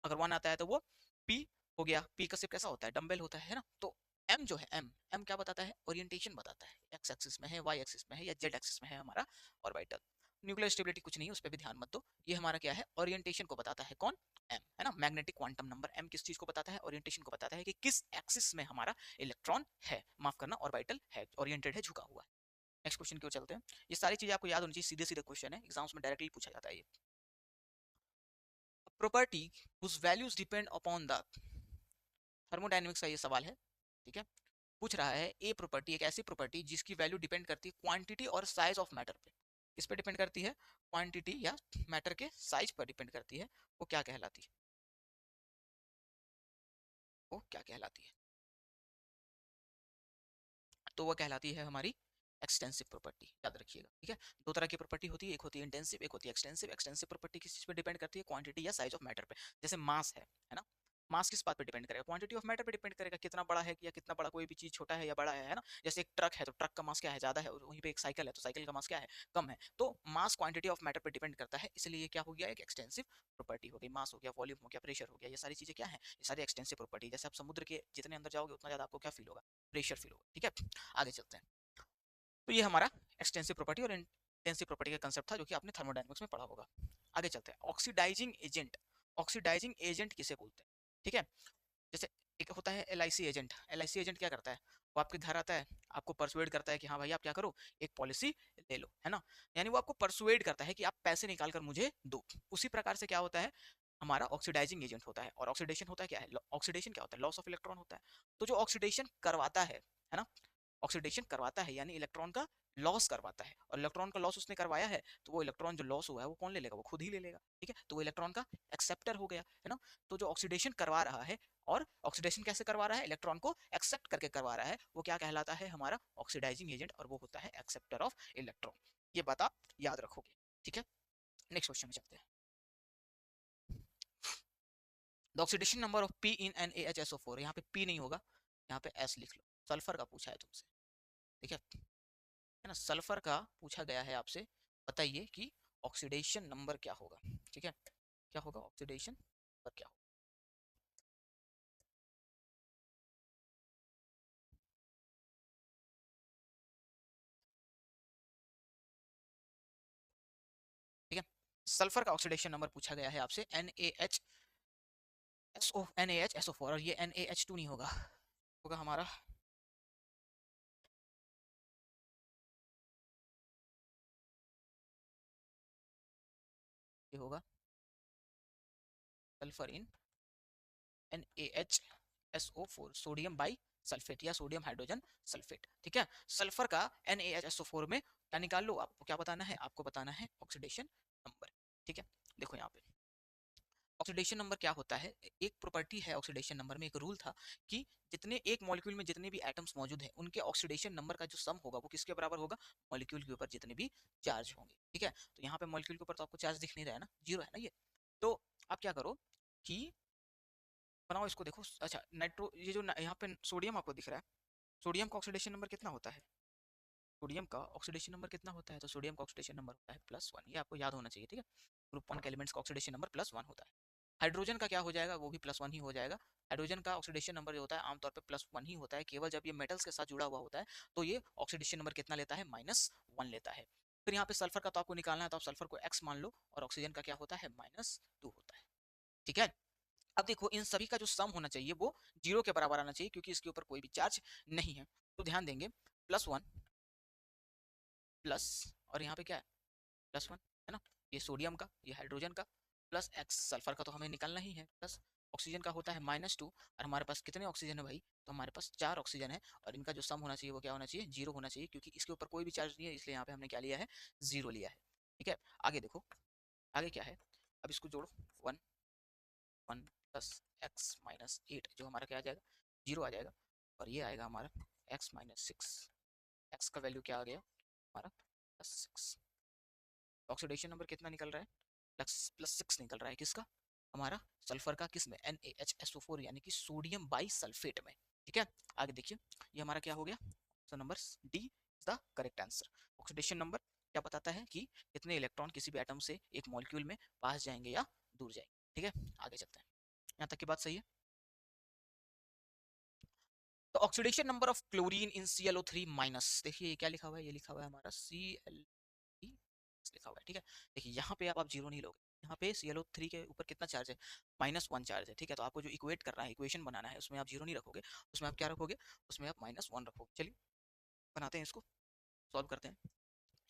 अगर 1 आता है तो वो p हो गया, p का शेप कैसा होता है, डंबल होता है ना। तो m जो है, m क्या बताता है, ओरिएंटेशन बताता है, x एक्सिस में है, y एक्सिस में है या z एक्सिस में है हमारा ऑर्बिटल। न्यूक्लियर स्टेबिलिटी कुछ नहीं है, उस पर भी ध्यान मत दो, ये हमारा क्या है, ओरिएंटेशन को बताता है, कौन, m, है ना। मैग्नेटिक क्वांटम नंबर m किस चीज को बताता है, ओरिएंटेशन को बताता है कि किस एक्सिस में हमारा इलेक्ट्रॉन है, माफ करना, ऑर्बिटल है, ओरिएंटेड है, झुका हुआ है। नेक्स्ट क्वेश्चन की ओर चलते हैं। ये सारी चीजें आपको याद होनी चाहिए, सीधे सीधे क्वेश्चन है, एग्जाम्स में डायरेक्टली पूछा जाता है ये। Property whose values depend upon the, thermodynamics का ये सवाल है, ठीक है। पूछ रहा है ए प्रॉपर्टी, एक ऐसी प्रॉपर्टी जिसकी वैल्यू डिपेंड करती है क्वांटिटी और साइज ऑफ मैटर पे। किस पे डिपेंड करती है, क्वांटिटी या मैटर के साइज पर डिपेंड करती है, वो क्या कहलाती है, वो क्या कहलाती है, तो वो कहलाती है हमारी एक्सटेंसिव प्रॉपर्टी, याद रखिएगा, ठीक है। दो तरह की प्रॉपर्टी होती है, एक होती है इंटेंसिव, एक होती है एक्सटेंसिव। एक्सटेंसिव प्रॉपर्टी किस चीज पे डिपेंड करती है, क्वांटिटी या साइज ऑफ मैटर पे। जैसे मास है ना, मास किस बात पे डिपेंड करेगा, क्वांटिटी ऑफ मैटर पे डिपेंड करेगा, कितना बड़ा है या कितना बड़ा, कोई भी चीज छोटा है या बड़ा है ना। जैसे एक ट्रक है तो ट्रक का मास क्या है, ज्यादा है, और वहीं पे एक साइकिल है तो साइकिल का मास क्या है, कम है। तो मास क्वांटिटी ऑफ मैटर पे डिपेंड करता है, इसलिए ये क्या हो गया, एक एक्सटेंसिव प्रॉपर्टी हो गई। मास हो गया, वॉल्यूम हो गया, प्रेशर हो गया, ये सारी चीजें क्या है, ये सारी एक्सटेंसिव प्रॉपर्टी। जैसे आप समुद्र के जितने अंदर जाओगे उतना ज्यादा आपको क्या फील होगा, प्रेशर फील होगा, ठीक है। आगे चलते हैं। तो ये हमारा एक्सटेंसिव प्रॉपर्टी और इंटेंसिव प्रॉपर्टी का कंसेप्ट था, जो कि आपने थर्मोडायनामिक्स में पढ़ा होगा। आगे चलते हैं, ऑक्सीडाइजिंग एजेंट। ऑक्सीडाइजिंग एजेंट किसे बोलते हैं, ठीक है। जैसे एक होता है LIC एजेंट। LIC एजेंट क्या करता है, वो आपके घर आता है, आपको परसुएड करता है कि हाँ भाई आप क्या करो, एक पॉलिसी ले लो, है ना। यानी वो आपको परसुएड करता है कि आप पैसे निकाल कर मुझे दो। उसी प्रकार से क्या होता है, हमारा ऑक्सीडाइजिंग एजेंट होता है। और ऑक्सीडेशन होता है क्या है, ऑक्सीडेशन क्या होता है, लॉस ऑफ इलेक्ट्रॉन होता है। तो जो ऑक्सीडेशन करवाता है ना, ऑक्सीडेशन करवाता है यानी इलेक्ट्रॉन का लॉस करवाता है, और इलेक्ट्रॉन का लॉस उसने करवाया है, तो वो इलेक्ट्रॉन जो लॉस हुआ है वो कौन ले लेगा, वो खुद ही ले लेगा, ठीक है। तो वो इलेक्ट्रॉन का एक्सेप्टर हो गया, है ना। तो जो ऑक्सीडेशन करवा रहा है, और ऑक्सीडेशन कैसे करवा रहा है, इलेक्ट्रॉन को एक्सेप्ट करके करवा रहा है, वो क्या कहलाता है, हमारा ऑक्सीडाइजिंग एजेंट, और वो होता है एक्सेप्टर ऑफ इलेक्ट्रॉन। ये बात आप याद रखोगे, ठीक है। नेक्स्ट क्वेश्चन में चलते हैं। The oxidation number of P in NaHSO4, यहाँ पे P नहीं होगा, यहाँ पे S लिख लो। सल्फर का पूछा है तुमसे, ठीक है ना, सल्फर का पूछा गया है आपसे। बताइए कि ऑक्सीडेशन नंबर क्या होगा, ठीक है, क्या होगा ऑक्सीडेशन नंबर क्या होगा। ठीक है, सल्फर का ऑक्सीडेशन नंबर पूछा गया है आपसे, NaHSO4, और ये NaH2 नहीं होगा, होगा हमारा, ये होगा sulphur in NaHSO4, sodium by sulphate या सोडियम हाइड्रोजन सल्फेट, ठीक है। सल्फर का NaHSO4 में क्या निकाल लो, आपको क्या बताना है, आपको बताना है ऑक्सीडेशन नंबर, ठीक है। देखो यहाँ पे ऑक्सीडेशन नंबर क्या होता है, एक प्रॉपर्टी है ऑक्सीडेशन नंबर में, एक रूल था कि जितने एक मॉलिक्यूल में जितने भी एटम्स मौजूद हैं, उनके ऑक्सीडेशन नंबर का जो सम होगा वो किसके बराबर होगा, मॉलिक्यूल के ऊपर जितने भी चार्ज होंगे, ठीक है। तो यहाँ पे मॉलिक्यूल के ऊपर तो आपको चार्ज दिख नहीं रहा है ना, जीरो है ना ये। तो आप क्या करो कि बनाओ इसको, देखो अच्छा, नाइट्रो, ये जो यहाँ पे सोडियम आपको दिख रहा है, सोडियम का ऑक्सीडेशन नंबर कितना होता है, सोडियम का ऑक्सीडेशन नंबर कितना होता है, तो सोडियम का ऑक्सीडेशन नंबर होता है +1, ये आपको याद होना चाहिए, ठीक है। ग्रुप 1 के एलिमेंट्स का ऑक्सीडेशन नंबर +1 होता है। हाइड्रोजन का क्या हो जाएगा, वो भी +1 ही हो जाएगा। हाइड्रोजन का ऑक्सीडेशन नंबर जो होता है आमतौर पे +1 ही होता है, केवल जब ये मेटल्स के साथ जुड़ा हुआ होता है तो ये ऑक्सीडेशन नंबर कितना लेता है, -1 लेता है। फिर यहाँ पे सल्फर का तो आपको निकालना है, तो आप सल्फर को X मान लो, और ऑक्सीजन का क्या होता है, -2 होता है, ठीक है। अब देखो इन सभी का जो सम होना चाहिए वो 0 के बराबर आना चाहिए, क्योंकि इसके ऊपर कोई भी चार्ज नहीं है। तो ध्यान देंगे, +1 प्लस, और यहाँ पे क्या है, +1, है ना, ये सोडियम का, ये हाइड्रोजन का, प्लस X, सल्फर का तो हमें निकालना ही है, प्लस ऑक्सीजन का होता है -2, और हमारे पास कितने ऑक्सीजन है भाई, तो हमारे पास 4 ऑक्सीजन है, और इनका जो सम होना चाहिए वो क्या होना चाहिए, 0 होना चाहिए, क्योंकि इसके ऊपर कोई भी चार्ज नहीं है, इसलिए यहाँ पे हमने क्या लिया है, 0 लिया है, ठीक है। आगे देखो, आगे क्या है, अब इसको जोड़ो, 1 1 प्लस X-8, जो हमारा क्या आ जाएगा, 0 आ जाएगा, और ये आएगा हमारा X-6, X का वैल्यू क्या आ गया हमारा, +6। ऑक्सीडेशन नंबर कितना निकल रहा है, +6 निकल रहा है, किसका, हमारा सल्फर का, किस में, NaHSO4 यानी कि सोडियम बाई सल्फेट में, ठीक है। आगे देखिए, ये हमारा क्या हो गया, option number D is the correct answer. Oxidation number क्या बताता है कि कितने इलेक्ट्रॉन किसी भी एटम से एक मॉलिक्यूल में पास जाएंगे या दूर जाएंगे। ठीक है, आगे चलते हैं। यहाँ तक की बात सही है। तो oxidation number of chlorine in ClO3 minus, देखिए ये क्या लिखा हुआ है, ये लिखा हुआ है हमारा Cl लिखा हुआ है। ठीक है, देखिए यहाँ पे आप जीरो नहीं लोगे, यहाँ पे ClO3 के ऊपर कितना चार्ज है, -1 चार्ज है। ठीक है, तो आपको जो इक्वेट करना है, इक्वेशन बनाना है, उसमें आप जीरो नहीं रखोगे, उसमें आप क्या रखोगे, उसमें आप -1 रखोगे। चलिए बनाते हैं इसको, सॉल्व करते हैं।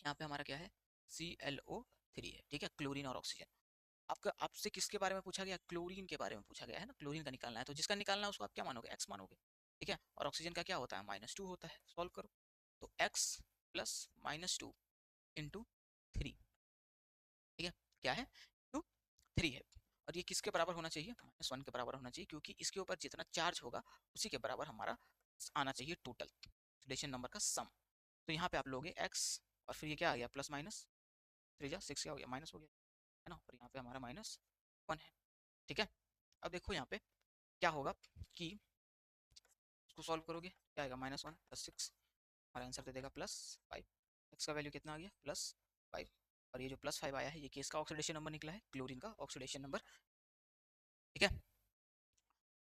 यहाँ पे हमारा क्या है, ClO3 है। ठीक है, क्लोरीन और ऑक्सीजन। आपका आपसे किसके बारे में पूछा गया, क्लोरीन के बारे में पूछा गया है ना, क्लोरीन का निकालना है, तो जिसका निकालना है उसको आप क्या मानोगे, x मानोगे। ठीक है, और ऑक्सीजन का क्या होता है, -2 होता है। सॉल्व करो, तो x प्लस -2 इंटू 3। ठीक है, क्या है, टू 3 है। और ये किसके बराबर होना चाहिए, -1 के बराबर होना चाहिए, क्योंकि इसके ऊपर जितना चार्ज होगा उसी के बराबर हमारा आना चाहिए टोटल ऑक्सीडेशन नंबर का सम। तो यहाँ पे आप लोगे x, और फिर ये क्या आ गया, प्लस माइनस 3 जा 6 क्या हो गया, माइनस हो गया है ना, और यहाँ पे हमारा -1 है। ठीक है, अब देखो यहाँ पे क्या होगा कि इसको सॉल्व करोगे, क्या आएगा, -1 + 6, हमारा आंसर दे देगा +5। एक्स का वैल्यू कितना आ गया, +5। और ये जो +5 आया है, ये किसका ऑक्सीडेशन नंबर निकला है, क्लोरीन का ऑक्सीडेशन नंबर। ठीक है,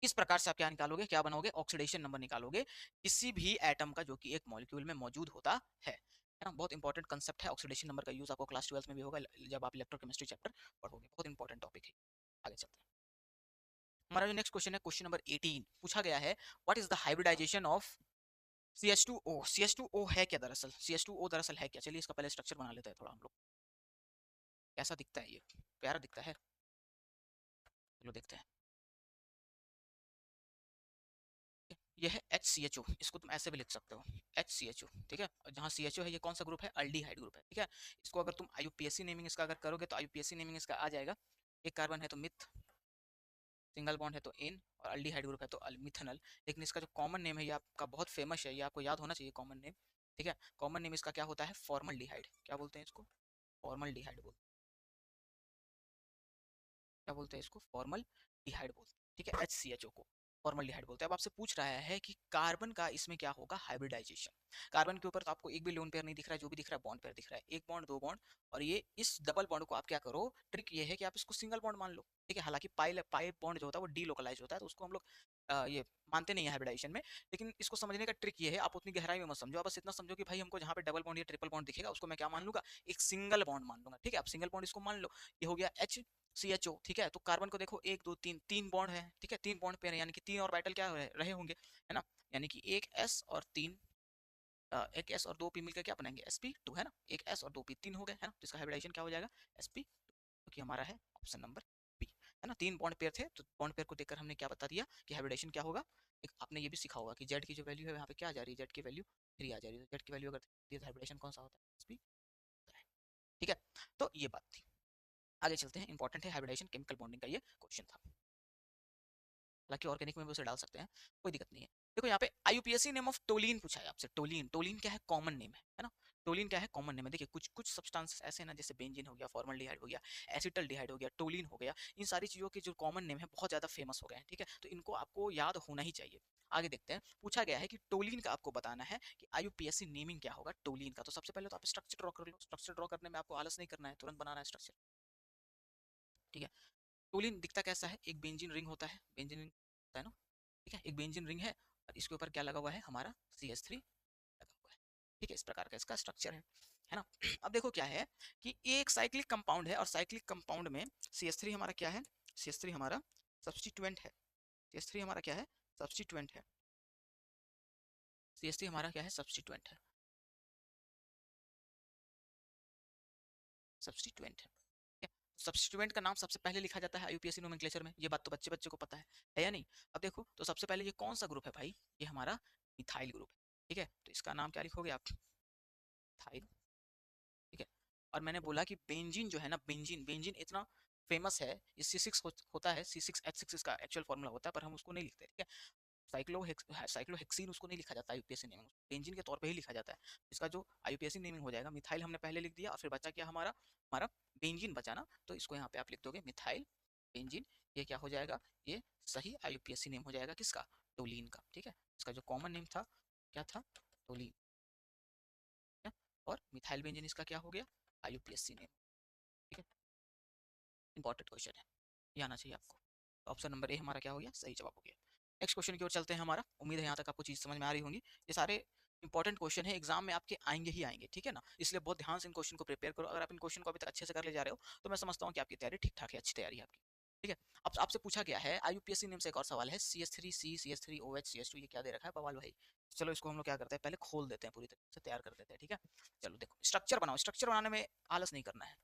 इस प्रकार से आप क्या निकालोगे, क्या बनाओगे, ऑक्सीडेशन नंबर निकालोगे किसी भी एटम का जो कि एक मॉलिक्यूल में मौजूद होता है ना। बहुत इंपॉर्टेंट कंसेप्ट है, ऑक्सीडेशन नंबर का यूज आपको क्लास 12 में भी होगा, जब आप इलेक्ट्रोकेमिस्ट्री चैप्टर पढ़ोगे। बहुत इंपॉर्टेंट टॉपिक है। आगे चलते हैं, हमारा जो नेक्स्ट क्वेश्चन है, क्वेश्चन नंबर 18 पूछा गया है, what is the hybridization of CH2O। CH2O है क्या दरअसल, CH2O दरअसल है क्या, चलिए इसका पहले स्ट्रक्चर बना लेते हैं थोड़ा हम लोग। कैसा दिखता है, ये प्यारा दिखता है, चलो देखते हैं। ये है HCHO, इसको तुम ऐसे भी लिख सकते हो, HCHO। ठीक है, और जहाँ CHO है, ये कौन सा ग्रुप है, अल्डिहाइड ग्रुप है। ठीक है, इसको अगर तुम IUPAC नेमिंग इसका अगर करोगे, तो IUPAC नेमिंग इसका आ जाएगा, एक कार्बन है तो मिथ, सिंगल बॉन्ड है तो एन, और अल्डिहाइड ग्रुप है तो मिथेनॉल। लेकिन इसका जो कॉमन नेम है, ये आपका बहुत फेमस है, ये आपको याद होना चाहिए कॉमन नेम। ठीक है, कॉमन नेम इसका क्या होता है, फॉर्मल्डिहाइड। क्या बोलते हैं इसको, फॉर्मल्डिहाइड बोलते हैं। क्या बोलते हैं इसको, फॉर्मल डिहाइड बोलते हैं। ठीक है, HCHO को फॉर्मल डिहाइड बोलते हैं। अब आपसे पूछ रहा है कि कार्बन का इसमें क्या होगा, हाइब्रिडाइजेशन। कार्बन के ऊपर तो आपको एक भी लोन पेयर नहीं दिख रहा है, जो भी दिख रहा है बॉन्ड पेयर दिख रहा है, एक बॉन्ड, दो बॉन्ड। और ये इस डबल बॉन्ड को आप क्या करो, ट्रिक ये है कि आप इसको सिंगल बॉन्ड मान लो। ठीक है, हालांकि पाई पाई बॉन्ड जो होता है वो डीलोकलाइज होता है, तो उसको हम लोग ये मानते नहीं है हाइब्रिडाइजेशन में। लेकिन इसको समझने का ट्रिक ये है, आप उतनी गहराई में मत समझो, आप बस इतना समझो कि भाई हमको जहाँ पे डबल बॉन्ड या ट्रिपल बॉन्ड दिखेगा उसको मैं क्या मान लूंगा, एक सिंगल बॉन्ड मान लूंगा। ठीक है, आप सिंगल बॉन्ड इसको मान लो, ये हो गया HCHO। ठीक है, तो कार्बन को देखो, 1 2 3 तीन बॉन्ड है। ठीक है, 3 बॉन्ड पेयर है, यानी कि 3 और वाइटल क्या रहे होंगे, है ना, यानी कि एक S और 3 एक S और 2P मिलकर क्या बनाएंगे, sp2, है ना। एक S और 2P 3 हो गए, है ना, तो इसका हाइब्रिडाइजेशन क्या हो जाएगा, sp, क्योंकि हमारा है ऑप्शन नंबर बी, है ना। 3 बॉन्ड पेयर थे, तो बॉन्ड पेयर को देखकर हमने क्या बता दिया कि हाइब्रिडेशन क्या होगा। एक आपने ये भी सीखा होगा कि जेड की जो वैल्यू है यहाँ पे क्या आ जा रही है, जेड की वैल्यू 3 आ जा रही है, तो जेड की वैल्यू अगर हाइब्रिडेशन कौन सा होता है, sp होता है। ठीक है, तो ये बात थी। आगे चलते हैं, इंपॉर्टेंट है हाइब्रिडेशन, केमिकल बॉन्डिंग का ये क्वेश्चन था। हालांकि ऑर्गेनिक में भी उसे डाल सकते हैं, कोई दिक्कत नहीं है। देखो यहाँ पे IUPAC नेम ऑफ टोलिन पूछा है आपसे, टोलिन, टोलिन क्या है, कॉमन नेम है ना। टोलिन क्या है, कॉमन नेम है। देखिए कुछ कुछ सब्सटेंसेस ऐसे ना, जैसे बेंजीन हो गया, फॉर्मल्डिहाइड हो गया, एसिटल्डिहाइड हो गया, टोलिन हो गया, इन सारी चीजों के जो कॉमन नेम है बहुत ज्यादा फेमस हो गए हैं। ठीक है, तो इनको आपको याद होना ही चाहिए। आगे देखते हैं, पूछा गया है कि टोलिन का आपको बताना है कि IUPAC नेमिंग क्या होगा टोलिन का। तो सबसे पहले तो आप स्ट्रक्चर ड्रॉ कर लो, स्ट्रक्चर ड्रॉ करने में आपको आलस नहीं करना है, तुरंत बनाना है स्ट्रक्चर। ठीक है, टोलिन दिखता कैसा है, एक बेंजीन रिंग होता है, बेंजीन रिंग होता है ना। ठीक है, एक बेंजीन रिंग है, और इसके ऊपर क्या लगा हुआ है, हमारा CH3 लगा हुआ है। ठीक है, इस प्रकार का इसका स्ट्रक्चर है ना। अब देखो क्या है कि एक साइक्लिक कंपाउंड है, और साइक्लिक कंपाउंड में CH3 हमारा क्या है, CH3 हमारा सब्स्टिट्यूएंट है। CH3 हमारा क्या है, सब्स्टिट्यूएंट है। CH3 हमारा क्या है, सब्स्टिट्यूएंट है, सब्स्टिट्यूएंट है। सब्स्टिट्यूएंट का नाम सबसे पहले लिखा जाता है IUPAC नोमेनक्लेचर में, ये बात तो बच्चे बच्चे को पता है या नहीं। अब देखो, तो सबसे पहले ये कौन सा ग्रुप है भाई, ये हमारा मिथाइल ग्रुप है। ठीक है, तो इसका नाम क्या लिखोगे आप, मिथाइल। ठीक है, और मैंने बोला कि बेंजीन जो है ना, बेंजीन, बेंजीन इतना फेमस है, ये C6 होता है, C6H6 इसका एक्चुअल फॉर्मूला होता है, पर हम उसको नहीं लिखते। ठीक है, साइक्लोहेक्सीन उसको नहीं लिखा जाता IUPAC नेमिंग, बेंजीन के तौर पे ही लिखा जाता है। इसका जो IUPAC नेमिंग हो जाएगा, मिथाइल हमने पहले लिख दिया, और फिर बचा क्या हमारा, हमारा बेंजीन बचा ना, तो इसको यहाँ पे आप लिख दोगे मिथाइल बेंजीन। ये क्या हो जाएगा, ये सही IUPAC नेम हो जाएगा किसका, टोलिन का। ठीक है, इसका जो कॉमन नेम था क्या था, टोलिन। और मिथाइल बेंजीन इसका क्या हो गया, IUPAC नेम। ठीक है, इंपॉर्टेंट क्वेश्चन है, ये आना चाहिए आपको। ऑप्शन नंबर ए हमारा क्या हो गया, सही जवाब हो गया। नेक्स्ट क्वेश्चन की ओर चलते हैं हमारा। उम्मीद है यहाँ तक आपको चीज़ समझ में आ रही होंगी। ये सारे इंपॉर्टेंट क्वेश्चन है, एग्जाम में आपके आएंगे ही आएंगे, ठीक है ना, इसलिए बहुत ध्यान से इन क्वेश्चन को प्रिपेयर करो। अगर आप इन क्वेश्चन को अभी तक अच्छे से कर ले जा रहे हो तो मैं समझता हूँ कि आपकी तैयारी ठीक ठाक है, अच्छी तैयारी है आपकी। ठीक है, अब आपसे पूछा गया है IUPAC नेम से एक और सवाल है, CH3C CH3OH CH2, ये क्या दे रखा है बवाल भाई। चलो इसको हम लोग क्या करते हैं, पहले खोल देते हैं, पूरी तरह से तैयार कर देते हैं। ठीक है, चलो देखो स्ट्रक्चर बनाओ, स्ट्रक्चर बनाने में आलस नहीं करना है।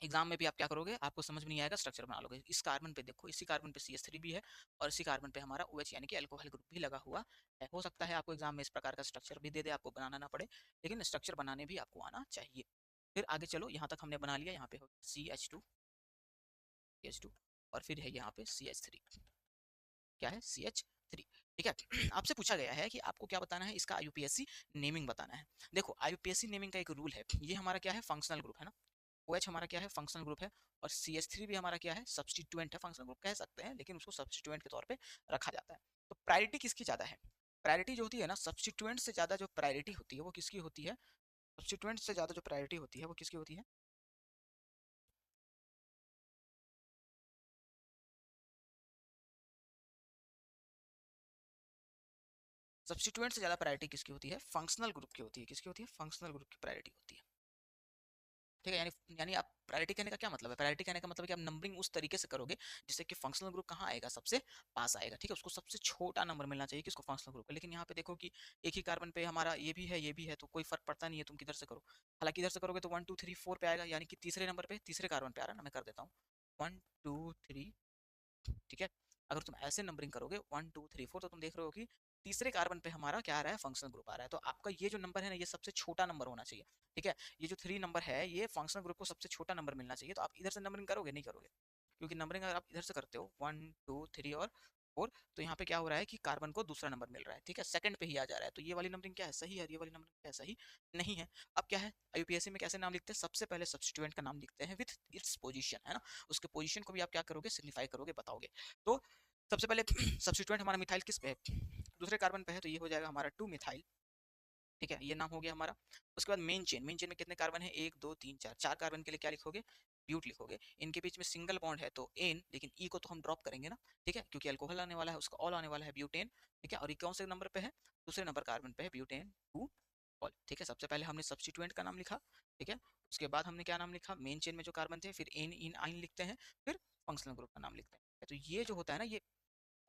एग्जाम में भी आप क्या करोगे, आपको समझ में नहीं आएगा, स्ट्रक्चर बना लोगे। इस कार्बन पे देखो, इसी कार्बन पे CH3 भी है और इसी कार्बन पे हमारा OH यानी कि अल्कोहल ग्रुप भी लगा हुआ है। हो सकता है आपको एग्जाम में इस प्रकार का स्ट्रक्चर भी दे दे, आपको बनाना ना पड़े, लेकिन स्ट्रक्चर बनाने भी आपको आना चाहिए। फिर आगे चलो, यहाँ तक हमने बना लिया, यहाँ पे हो CH2 और फिर है यहाँ पे CH3, क्या है CH3। ठीक है, आपसे पूछा गया है कि आपको क्या बताना है, इसका IUPAC नेमिंग बताना है। देखो IUPAC नेमिंग का एक रूल है, ये हमारा क्या है, फंक्शनल ग्रुप है ना, OH हमारा क्या है, फंक्शनल ग्रुप है, और CH3 भी हमारा क्या है, सब्स्टिट्यूएंट है। फंक्शनल ग्रुप कह सकते हैं लेकिन उसको सब्स्टिट्यूएंट के तौर पे रखा जाता है। तो प्रायोरिटी किसकी ज्यादा है, प्रायोरिटी जो होती है ना, सब्स्टिट्यूएंट से ज्यादा जो प्रायोरिटी होती है वो किसकी होती है, सब्स्टिट्यूएंट से ज्यादा जो प्रायोरिटी होती है वो किसकी होती है, सब्स्टिट्यूएंट से ज्यादा प्रायोरिटी किसकी होती है, फंक्शनल ग्रुप की होती है। किसकी होती है, फंक्शनल ग्रुप की प्रायोरिटी होती है। ठीक है, यानी यानी आप प्रायोरिटी कहने का क्या मतलब है, प्रायोरिटी कहने का मतलब है कि आप नंबरिंग उस तरीके से करोगे जिससे कि फंक्शनल ग्रुप कहाँ आएगा, सबसे पास आएगा। ठीक है, उसको सबसे छोटा नंबर मिलना चाहिए किसको, फंक्शनल ग्रुप को। लेकिन यहाँ पे देखो कि एक ही कार्बन पे हमारा ये भी है ये भी है, तो कोई फर्क पड़ता नहीं है, तुम किधर से करो। हालांकि इधर से करोगे तो 1 2 3 4 पे आएगा, यानी कि तीसरे नंबर पे, तीसरे कार्बन पे आ रहा है ना, मैं कर देता हूँ 1 2 3। ठीक है, अगर तुम ऐसे नंबरिंग करोगे 1 2 3 4, तो तुम देख रहे हो कि तीसरे कार्बन पे हमारा क्या आ रहा है, फंक्शनल ग्रुप आ रहा है। तो आपका ये जो नंबर है ना, ये सबसे छोटा नंबर होना चाहिए। ठीक है, ये जो 3 नंबर है, ये फंक्शनल ग्रुप को सबसे छोटा नंबर मिलना चाहिए। तो आप इधर से नंबरिंग करोगे, नहीं करोगे, क्योंकि नंबरिंग अगर आप इधर से करते हो 1 2 3 और 4, तो यहाँ पे क्या हो रहा है कि कार्बन को दूसरा नंबर मिल रहा है। ठीक है, सेकंड पे ही आ जा रहा है, तो ये वाली नंबरिंग क्या है, सही है, ये वाली नंबरिंग क्या है, सही नहीं है। अब क्या है, IUPAC में कैसे नाम लिखते हैं, सबसे पहले सब्स्टिट्यूएंट का नाम लिखते हैं विथ इट्स पोजीशन, है ना, उसके पोजीशन को भी आप क्या करोगे, सिग्निफाई करोगे, बताओगे। तो सबसे पहले सब्स्टिट्यूएंट हमारा मिथाइल किस पे है, दूसरे कार्बन पे है, तो ये हो जाएगा हमारा 2 मिथाइल। ठीक है, ये नाम हो गया हमारा। उसके बाद मेन चेन, मेन चेन में कितने कार्बन है, 1 2 3 4, 4 कार्बन के लिए क्या लिखोगे, ब्यूट लिखोगे। इनके बीच में सिंगल बॉन्ड है तो एन, लेकिन ई को तो हम ड्रॉप करेंगे ना। ठीक है, क्योंकि अल्कोहल आने वाला है, उसका ऑल आने वाला है ब्यूटेन। ठीक है, और ये कौन से नंबर पे है, दूसरे नंबर कार्बन पे है, ब्यूटेन 2 ऑल। ठीक है, सबसे पहले हमने सब्स्टिट्यूएंट का नाम लिखा। ठीक है, उसके बाद हमने क्या नाम लिखा, मेन चेन में जो कार्बन थे, फिर एन इन आइन लिखते हैं, फिर फंक्शनल ग्रुप का नाम लिखते हैं। तो ये जो होता है ना, ये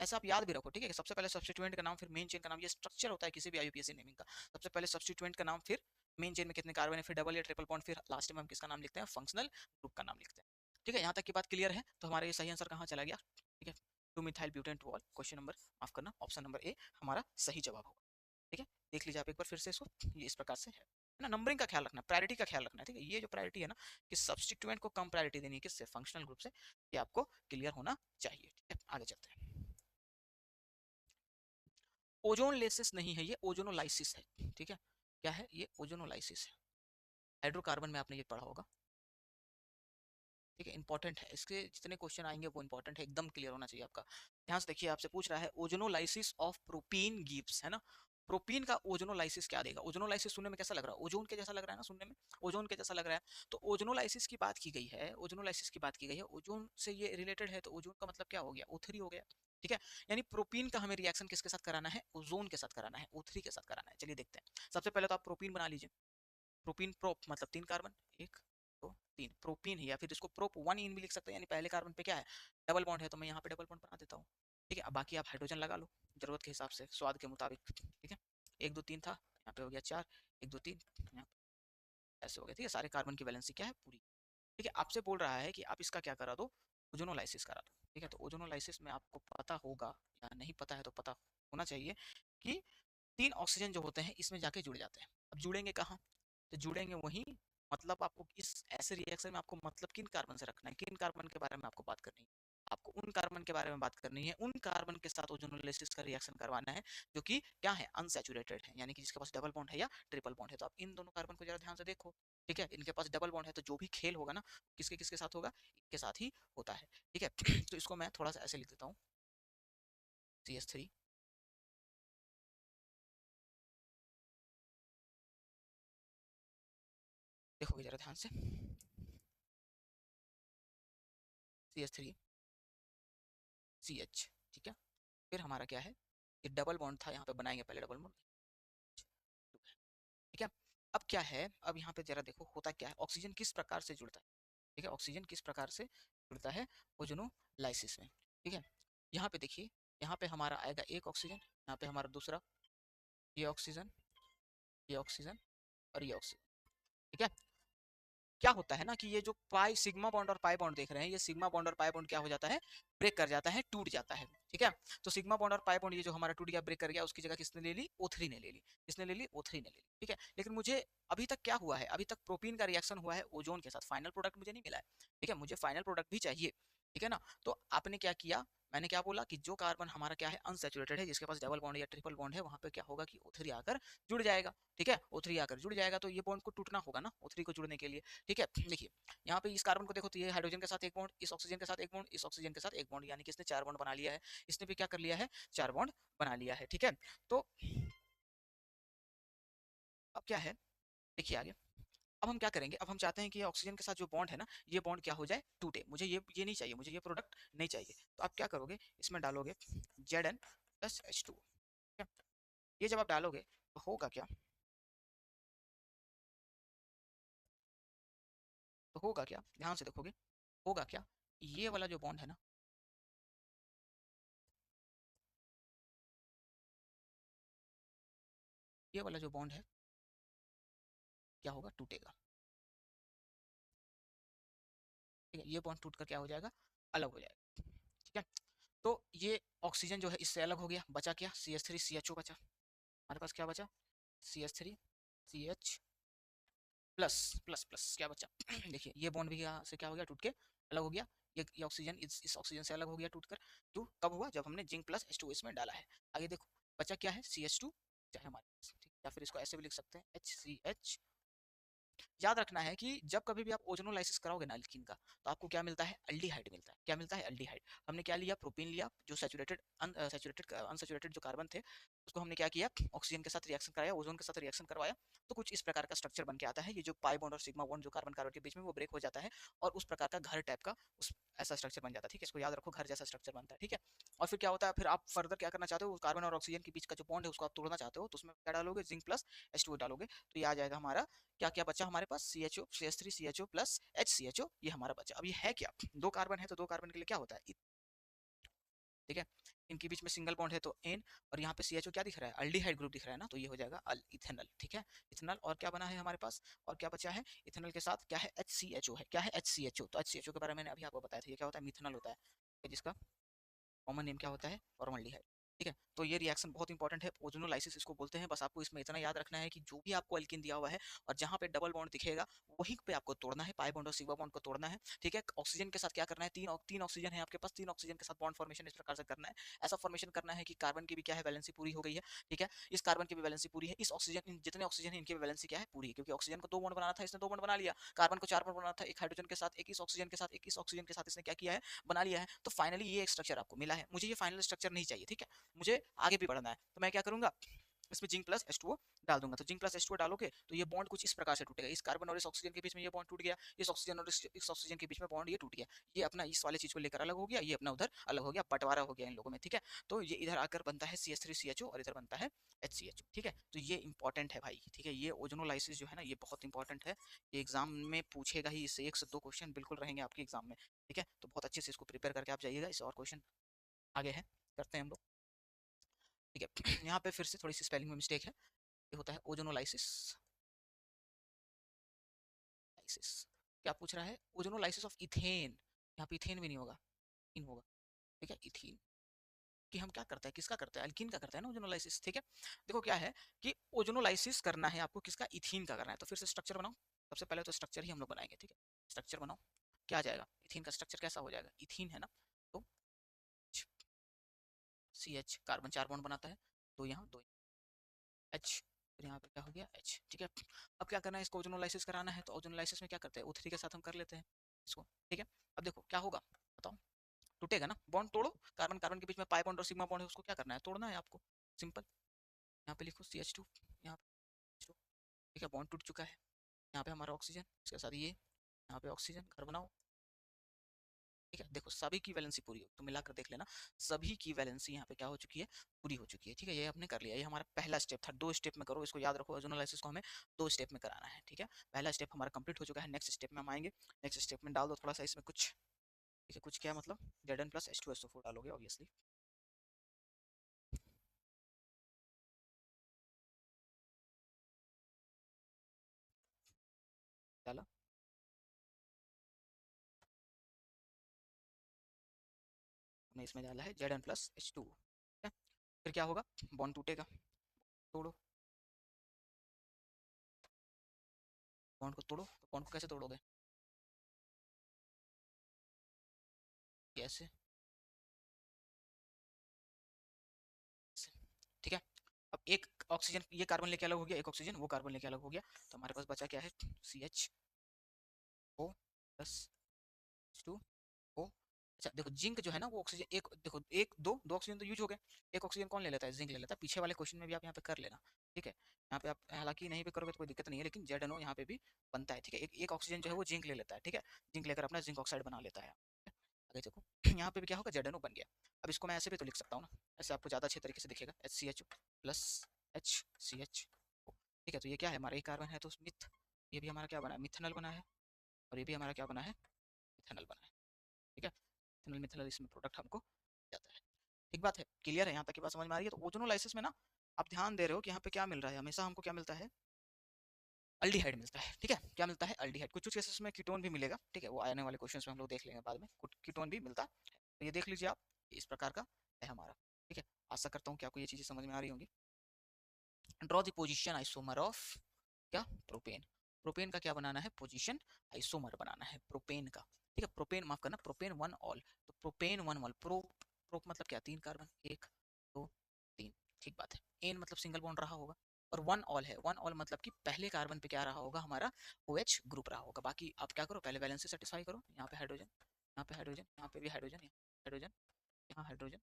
ऐसा आप याद भी रखो। ठीक है, सबसे पहले सब्स्टिट्यूएंट का नाम, फिर मेन चेन का नाम, ये स्ट्रक्चर होता है किसी भी IUPAC नेमिंग का। सबसे पहले सब्स्टिट्यूएंट का नाम, फिर मेन चेन में कितने कार्बन है, फिर डबल या ट्रिपल बॉन्ड, फिर लास्ट में हम किसका नाम लिखते हैं, फंक्शनल ग्रुप का नाम लिखते हैं। ठीक है, यहाँ तक की बात क्लियर है। तो हमारा ये सही आंसर कहाँ चला गया, ठीक है, 2 methyl butane 2 all, question number, माफ करना, ऑप्शन नंबर ए हमारा सही जवाब होगा। ठीक है, देख लीजिए आप एक बार फिर से इसको, ये इस प्रकार से है ना। नंबरिंग का ख्याल रखना, प्रायोरिटी का ख्याल रखना। ठीक है, ये जो प्रायोरिटी है ना, कि सब्स्टिट्यूएंट को कम प्रायोरिटी देनी है, किससे, फंक्शनल ग्रुप से, ये आपको क्लियर होना चाहिए। ठीक है, आगे चलते हैं। ओजोनलेसिस नहीं है, ये ओजोनोलाइसिस है। ठीक है, क्या है ये, ओजोनोलाइसिस है। हाइड्रोकार्बन में आपने ये पढ़ा होगा। ठीक है, इंपॉर्टेंट है, इसके जितने क्वेश्चन आएंगे वो इंपॉर्टेंट है, एकदम क्लियर होना चाहिए आपका। ध्यान से देखिए, आपसे पूछ रहा है ओजोनोलाइसिस ऑफ प्रोपीन गिव्स, है ना, प्रोपीन का ओजोनोलाइसिस क्या देगा। ओजोनोलाइसिस सुनने में कैसा लग रहा है, ओजोन के जैसा लग रहा है ना, सुनने में ओजोन के जैसा लग रहा है। तो ओजोनोलाइसिस की बात की गई है, ओजोनोलाइसिस की बात की गई है, ओजोन से ये रिलेटेड है, तो ओजोन का मतलब क्या हो गया, O3 हो गया। ठीक है, यानी प्रोपीन का हमें रिएक्शन किसके साथ कराना है, ओजोन के साथ कराना है, O3 के साथ कराना है। चलिए देखते हैं, सबसे पहले तो आप प्रोपीन बना लीजिए। प्रोपीन प्रोप मतलब 3 कार्बन, 1 2 3 प्रोपीन है, या फिर इसको प्रोप 1 इन भी लिख सकते हैं, यानी पहले कार्बन पे क्या है, डबल बॉन्ड है, तो मैं यहाँ पे डबल बॉन्ड बना देता हूँ। ठीक है, अब बाकी आप हाइड्रोजन लगा लो जरूरत के हिसाब से, स्वाद के मुताबिक। ठीक है, 1 2 3 था, यहाँ पे हो गया 4, 1 2 3 यहाँ पे ऐसे हो गया। ठीक है, सारे कार्बन की वैलेंसी क्या है, पूरी। ठीक है, आपसे बोल रहा है कि आप इसका क्या करा दो, ओजोनोलाइसिस करा दो। ठीक है, तो ओजोनोलाइसिस में आपको पता होगा, या नहीं पता है तो पता होना चाहिए, कि 3 ऑक्सीजन जो होते हैं इसमें जाके जुड़ जाते हैं। अब जुड़ेंगे कहाँ, तो जुड़ेंगे वहीं, मतलब आपको इस ऐसे रिएक्शन में आपको मतलब किन कार्बन से रखना है, किन कार्बन के बारे में आपको बात करनी है, आपको उन कार्बन के बारे में बात करनी है, उन कार्बन के साथ ओजोनोलाइसिस का रिएक्शन करवाना है, जो कि क्या है, अनसैचुरेटेड है, यानी कि जिसके पास डबल बॉन्ड है या ट्रिपल बॉन्ड है। तो आप इन दोनों कार्बन को जरा ध्यान से देखो। ठीक है, इनके पास डबल बॉन्ड है, तो जो भी खेल होगा ना, किसके किसके साथ होगा, इनके साथ ही होता है। ठीक है, तो इसको मैं थोड़ा सा ऐसे लिख देता हूँ, CH3 देखोगे जरा ध्यान से, CH3 CH, ठीक है। फिर हमारा क्या है, ये डबल बॉन्ड था, यहाँ पे बनाएंगे पहले डबल बॉन्ड, ठीक है। अब क्या है, अब यहाँ पे जरा देखो होता क्या है, ऑक्सीजन किस प्रकार से जुड़ता है, ठीक है, ऑक्सीजन किस प्रकार से जुड़ता है ओजोनोलाइसिस में, ठीक है। यहाँ पे देखिए, यहाँ पे हमारा आएगा एक ऑक्सीजन, यहाँ पे हमारा दूसरा, ये ऑक्सीजन, ये ऑक्सीजन और ये ऑक्सीजन, ठीक है। क्या होता है ना कि ये जो पाई सिग्मा बॉन्ड और पाई बॉन्ड देख रहे हैं, ये सिग्मा बॉन्ड और पाई बॉन्ड क्या हो जाता है, ब्रेक कर जाता है, टूट जाता है, ठीक है। तो सिग्मा बॉन्ड और पाई बॉन्ड ये जो हमारा टूट गया, ब्रेक कर गया, उसकी जगह किसने ले ली, O3 ने ले ली, किसने ले ली, O3 ने ले ली, ठीक है। लेकिन मुझे अभी तक क्या हुआ है, अभी तक प्रोपीन का रिएक्शन हुआ है ओजोन के साथ, फाइनल प्रोडक्ट मुझे नहीं मिला है, ठीक है, मुझे फाइनल प्रोडक्ट भी चाहिए, ठीक है ना। तो आपने क्या किया, मैंने क्या बोला कि जो कार्बन हमारा क्या है अनसैचुरेटेड है, जिसके पास डबल बॉन्ड या ट्रिपल बॉन्ड है, वहां पे क्या होगा कि O3 आकर जुड़ जाएगा, ठीक है, O3 आकर जुड़ जाएगा, तो ये बॉन्ड को टूटना होगा ना O3 को जुड़ने के लिए, ठीक है। देखिए यहाँ पे इस कार्बन को देखो, तो ये हाइड्रोजन के साथ एक बॉन्ड, इस ऑक्सीजन के साथ एक बॉन्ड, इस ऑक्सीजन के साथ एक बॉन्ड, यानी कि इसने 4 बॉन्ड बना लिया है, इसने भी क्या कर लिया है, 4 बॉन्ड बना लिया है, ठीक है। तो अब क्या है, देखिए आगे, अब हम क्या करेंगे, अब हम चाहते हैं कि ये ऑक्सीजन के साथ जो बॉन्ड है ना, ये बॉन्ड क्या हो जाए, टूटे, मुझे ये नहीं चाहिए, मुझे ये प्रोडक्ट नहीं चाहिए। तो आप क्या करोगे, इसमें डालोगे Zn+H2, ठीक है। ये जब आप डालोगे तो होगा क्या, तो होगा क्या, ध्यान से देखोगे, होगा क्या, ये वाला जो बॉन्ड है ना, ये वाला जो बॉन्ड है, क्या होगा, टूटेगा, ठीक है। ये बॉन्ड टूट कर क्या हो जाएगा, अलग हो जाएगा, ठीक है। तो ये ऑक्सीजन जो है इससे अलग हो गया, बचा क्या, CH3CHO बचा, हमारे पास क्या बचा, CH3CH प्लस प्लस प्लस क्या बचा देखिए ये बॉन्ड भी यहाँ से क्या हो गया, टूट के अलग हो गया, ये ऑक्सीजन इस ऑक्सीजन से अलग हो गया टूटकर, क्यों, कब हुआ, जब हमने जिंक+H2 इसमें डाला है। आगे देखो बचा क्या है, CH2 चाहे हमारे पास, ठीक, या फिर इसको ऐसे भी लिख सकते हैं HCH। याद रखना है कि जब कभी भी आप ओजोनोलाइसिस कराओगे ना अल्कीन का, तो आपको क्या मिलता है, अल्डिहाइड मिलता है, क्या मिलता है, अल्डिहाइड। हमने क्या लिया, प्रोपीन लिया, जो सैचुरेटेड अनसैचुरेटेड जो कार्बन थे, उसको हमने क्या किया, ऑक्सीजन के साथ रिएक्शन कराया, ओजोन के साथ रिएक्शन करवाया, तो कुछ इस प्रकार का स्ट्रक्चर बन के आता है। ये जो पाई बॉन्ड और सिग्मा बॉन्ड जो कार्बन कार्बन के बीच में वो ब्रेक हो जाता है, और उस प्रकार का घर टाइप का उस ऐसा स्ट्रक्चर बन जाता है, ठीक है। इसको याद रखो, घर जैसा स्ट्रक्चर बनता है, ठीक है। और फिर क्या होता है, फिर आप फर्दर क्या करना चाहते हो, कार्बन और ऑक्सीजन के बीच का जो बॉन्ड है उसको आप तोड़ना चाहते हो, तो उसमें क्या डालोगे, जिंक+H2 डालोगे, तो ये आ जाएगा हमारा क्या क्या बचा हमारे पास, CH3CHO+HCHO, ये हमारा बचा। अब ये है क्या, दो कार्बन है, तो दो कार्बन के लिए क्या होता है, ठीक है, इनके बीच में सिंगल बॉन्ड है तो एन, और यहाँ पे CHO क्या दिख रहा है, अल्डिहाइड ग्रुप दिख रहा है ना, तो ये हो जाएगा अल इथेनॉल, ठीक है, इथेनॉल। और क्या बना है हमारे पास, और क्या बचा है, इथेनॉल के साथ क्या है, HCHO है, क्या है, HCHO, तो HCHO के बारे में मैंने अभी आपको बताया था, ये क्या होता है, मिथेनॉल होता है, जिसका कॉमन नेम क्या होता है, फॉर्मल्डिहाइड, ठीक है। तो ये रिएक्शन बहुत इंपॉर्टेंट है, ओजोनोलाइसिस इसको बोलते हैं। बस आपको इसमें इतना याद रखना है कि जो भी आपको अल्किन दिया हुआ है और जहाँ पे डबल बॉन्ड दिखेगा वहीं पे आपको तोड़ना है, पाई बॉन्ड और सिग्मा बॉन्ड को तोड़ना है, ठीक है। ऑक्सीजन के साथ क्या करना है, तीन ऑक्सीजन है आपके पास, तीन ऑक्सीजन के साथ बॉन्ड फॉर्मेशन इस प्रकार से करना है, ऐसा फॉर्मेशन करना है कि कार्बन की भी क्या है, वैलेंसी पूरी हो गई है, ठीक है, इस कार्बन की भी वैलेंसी पूरी है, इस ऑक्सीजन जितने ऑक्सीजन है इनकी भी वैलेंसी क्या है, पूरी है, क्योंकि ऑक्सीजन को दो बॉन्ड बनाना था, इसने दो बॉन्ड बना लिया, कार्बन को चार बॉन्ड बनाना था, एक हाइड्रोजन के साथ, एक इस ऑक्सीजन के साथ, एक इस ऑक्सीजन के साथ, इसने क्या किया है, बना लिया है। तो फाइनली ये एक स्ट्रक्चर आपको मिला है, मुझे ये फाइनल स्ट्रक्चर नहीं चाहिए, ठीक है, मुझे आगे भी बढ़ना है, तो मैं क्या करूंगा, इसमें जिंक+H2O डाल दूंगा। तो जिंक+H2O डालोगे तो ये बॉन्ड कुछ इस प्रकार से टूटेगा, इस कार्बन और इस ऑक्सीजन के बीच में ये बॉन्ड टूट गया, इस ऑक्सीजन और इस ऑक्सीजन के बीच में बॉन्ड ये टूट गया, ये अपना इस वाले चीज को लेकर अलग हो गया, ये अपना उधर अलग हो गया, बंटवारा हो गया इन लोगों में, ठीक है। तो ये इधर आकर बनता है CH3CHO और इधर बनता है HCHO, ठीक है। तो ये इंपॉर्टेंट है भाई, ठीक है, ये ओजोनोलाइसिस जो है ना ये बहुत इंपॉर्टेंट है, ये एग्जाम में पूछेगा ही, इससे 1 से 2 क्वेश्चन बिल्कुल रहेंगे आपके एग्जाम में, ठीक है। तो बहुत अच्छे से इसको प्रिपेयर करके आप जाइएगा, इस और क्वेश्चन आगे है, करते हैं हम लोग, ठीक है। यहाँ पे फिर से थोड़ी सी स्पेलिंग में मिस्टेक है, ये होता है ओजोनोलाइसिस, लाइसिस, क्या पूछ रहा है, ओजोनोलाइसिस ऑफ इथेन, यहाँ पे इथेन भी नहीं होगा, इन होगा, ठीक है, इथीन, कि हम क्या करते हैं, किसका करते हैं, अल्कीन का करते हैं ना ओजोनोलाइसिस, ठीक है। देखो क्या है कि ओजोनोलाइसिस करना है आपको, किसका, इथीन का करना है, तो फिर से स्ट्रक्चर बनाओ, सबसे पहले तो स्ट्रक्चर ही हम लोग बनाएंगे, ठीक है, स्ट्रक्चर बनाओ, क्या आ जाएगा, इथीन का स्ट्रक्चर कैसा हो जाएगा, इथीन है ना, तो CH कार्बन 4 बॉन्ड बनाता है, दो यहाँ दो H, फिर यहाँ पे क्या हो गया H, ठीक है। अब क्या करना है, इसको ओजोनोलाइसिस कराना है, तो ओजोनोलाइसिस में क्या करते हैं, O3 के साथ हम कर लेते हैं इसको, ठीक है। अब देखो क्या होगा, बताओ, टूटेगा ना, बॉन्ड तोड़ो, कार्बन कार्बन के बीच में पाई बॉन्ड और सिग्मा बॉन्ड है, उसको क्या करना है, तोड़ना है आपको, सिंपल, यहाँ पे लिखो CH2, यहाँ पे H2, ठीक है, बॉन्ड टूट चुका है, यहाँ पे हमारा ऑक्सीजन, इसके साथ ये यहाँ पे ऑक्सीजन, घर बनाओ। ठीक है, देखो सभी की वैलेंसी पूरी हो तो मिलाकर देख लेना, सभी की वैलेंसी यहाँ पे क्या हो चुकी है, पूरी हो चुकी है। ठीक है, ये आपने कर लिया, ये हमारा पहला स्टेप था। 2 स्टेप में करो, इसको याद रखो, ओजोनोलाइसिस को हमें 2 स्टेप में कराना है। ठीक है, पहला स्टेप हमारा कंप्लीट हो चुका है, नेक्स्ट स्टेप में हम आएंगे। नेक्स्ट स्टेप में डाल दो थोड़ा सा इसमें कुछ, ठीक है, कुछ क्या मतलब Zn प्लस H2SO4 डालोगे ऑब्वियसली। डाला, हमने इसमें डाला है Zn प्लस H2। ठीक है, फिर क्या होगा, बॉन्ड टूटेगा, तोड़ो बॉन्ड को, तोड़ो। तो बॉन्ड को कैसे तोड़ोगे, कैसे, ठीक है। अब एक ऑक्सीजन, ये कार्बन लेके अलग हो गया, एक ऑक्सीजन, वो कार्बन लेके अलग हो गया, तो हमारे पास बचा क्या है, CH O प्लस H2O। अच्छा देखो, जिंक जो है ना वो ऑक्सीजन, एक देखो, एक दो दो ऑक्सीजन तो यूज हो गए, एक ऑक्सीजन कौन ले लेता है, जिंक ले लेता है। पीछे वाले क्वेश्चन में भी आप यहाँ पे कर लेना। ठीक है, यहाँ पे आप हालांकि नहीं भी करोगे तो कोई दिक्कत नहीं है, लेकिन ZnO यहाँ पे भी बनता है। ठीक है, एक ऑक्सीजन जो है वो जिंक ले लेता है। ठीक है, जिंक लेकर अपना जिंक ऑक्साइड बना लेता है। आगे देखो, यहाँ पे भी क्या होगा, ZnO बन गया। अब इसको मैं ऐसे भी तो लिख सकता हूँ ना, ऐसे आपको ज़्यादा अच्छे तरीके से दिखेगा, HCH प्लस HCH। ठीक है, तो ये क्या है, हमारा एक कार्बन है तो मिथ, ये भी हमारा क्या बना है, मिथनल बना है, और ये भी हमारा क्या बना है, मिथनल बना है। ठीक है, मिथनल मिथनल इसमें प्रोडक्ट हमको जाता है। ठीक बात है, क्लियर है, यहाँ तक की बात समझ में आ रही है। तो ओजोनोलाइसिस में ना आप ध्यान दे रहे हो कि यहाँ पे क्या मिल रहा है, हमेशा हमको क्या मिलता है, अल्डिहाइड मिलता है। ठीक है, क्या मिलता है, अल्डिहाइड। कुछ कुछ केसेस में कीटोन भी मिलेगा। ठीक है, वो आने वाले क्वेश्चंस में हम लोग देख लेंगे बाद में, कुछ कीटोन भी मिलता है। तो ये देख लीजिए आप, इस प्रकार का है हमारा। ठीक है, आशा करता हूँ कि आपको ये चीज़ें समझ में आ रही होंगी। Draw the position isomer of क्या, प्रोपेन। प्रोपेन का क्या बनाना है, पोजीशन आइसोमर बनाना है प्रोपेन का। ठीक है, प्रोपेन, माफ करना, प्रोपेन वन ऑल। तो प्रोपेन वन ऑल, प्रो मतलब क्या, 3 कार्बन, 1 2 3। ठीक बात है, एन मतलब सिंगल बॉन्ड रहा होगा, और वन ऑल है, वन ऑल मतलब कि पहले कार्बन पे क्या रहा होगा, हमारा OH ग्रुप रहा होगा। बाकी आप क्या करो, पहले बैलेंस से सेटिस्फाई करो। यहाँ पे हाइड्रोजन, यहाँ पे हाइड्रोजन, यहाँ पे भी हाइड्रोजन, हाइड्रोजन, यहाँ हाइड्रोजन,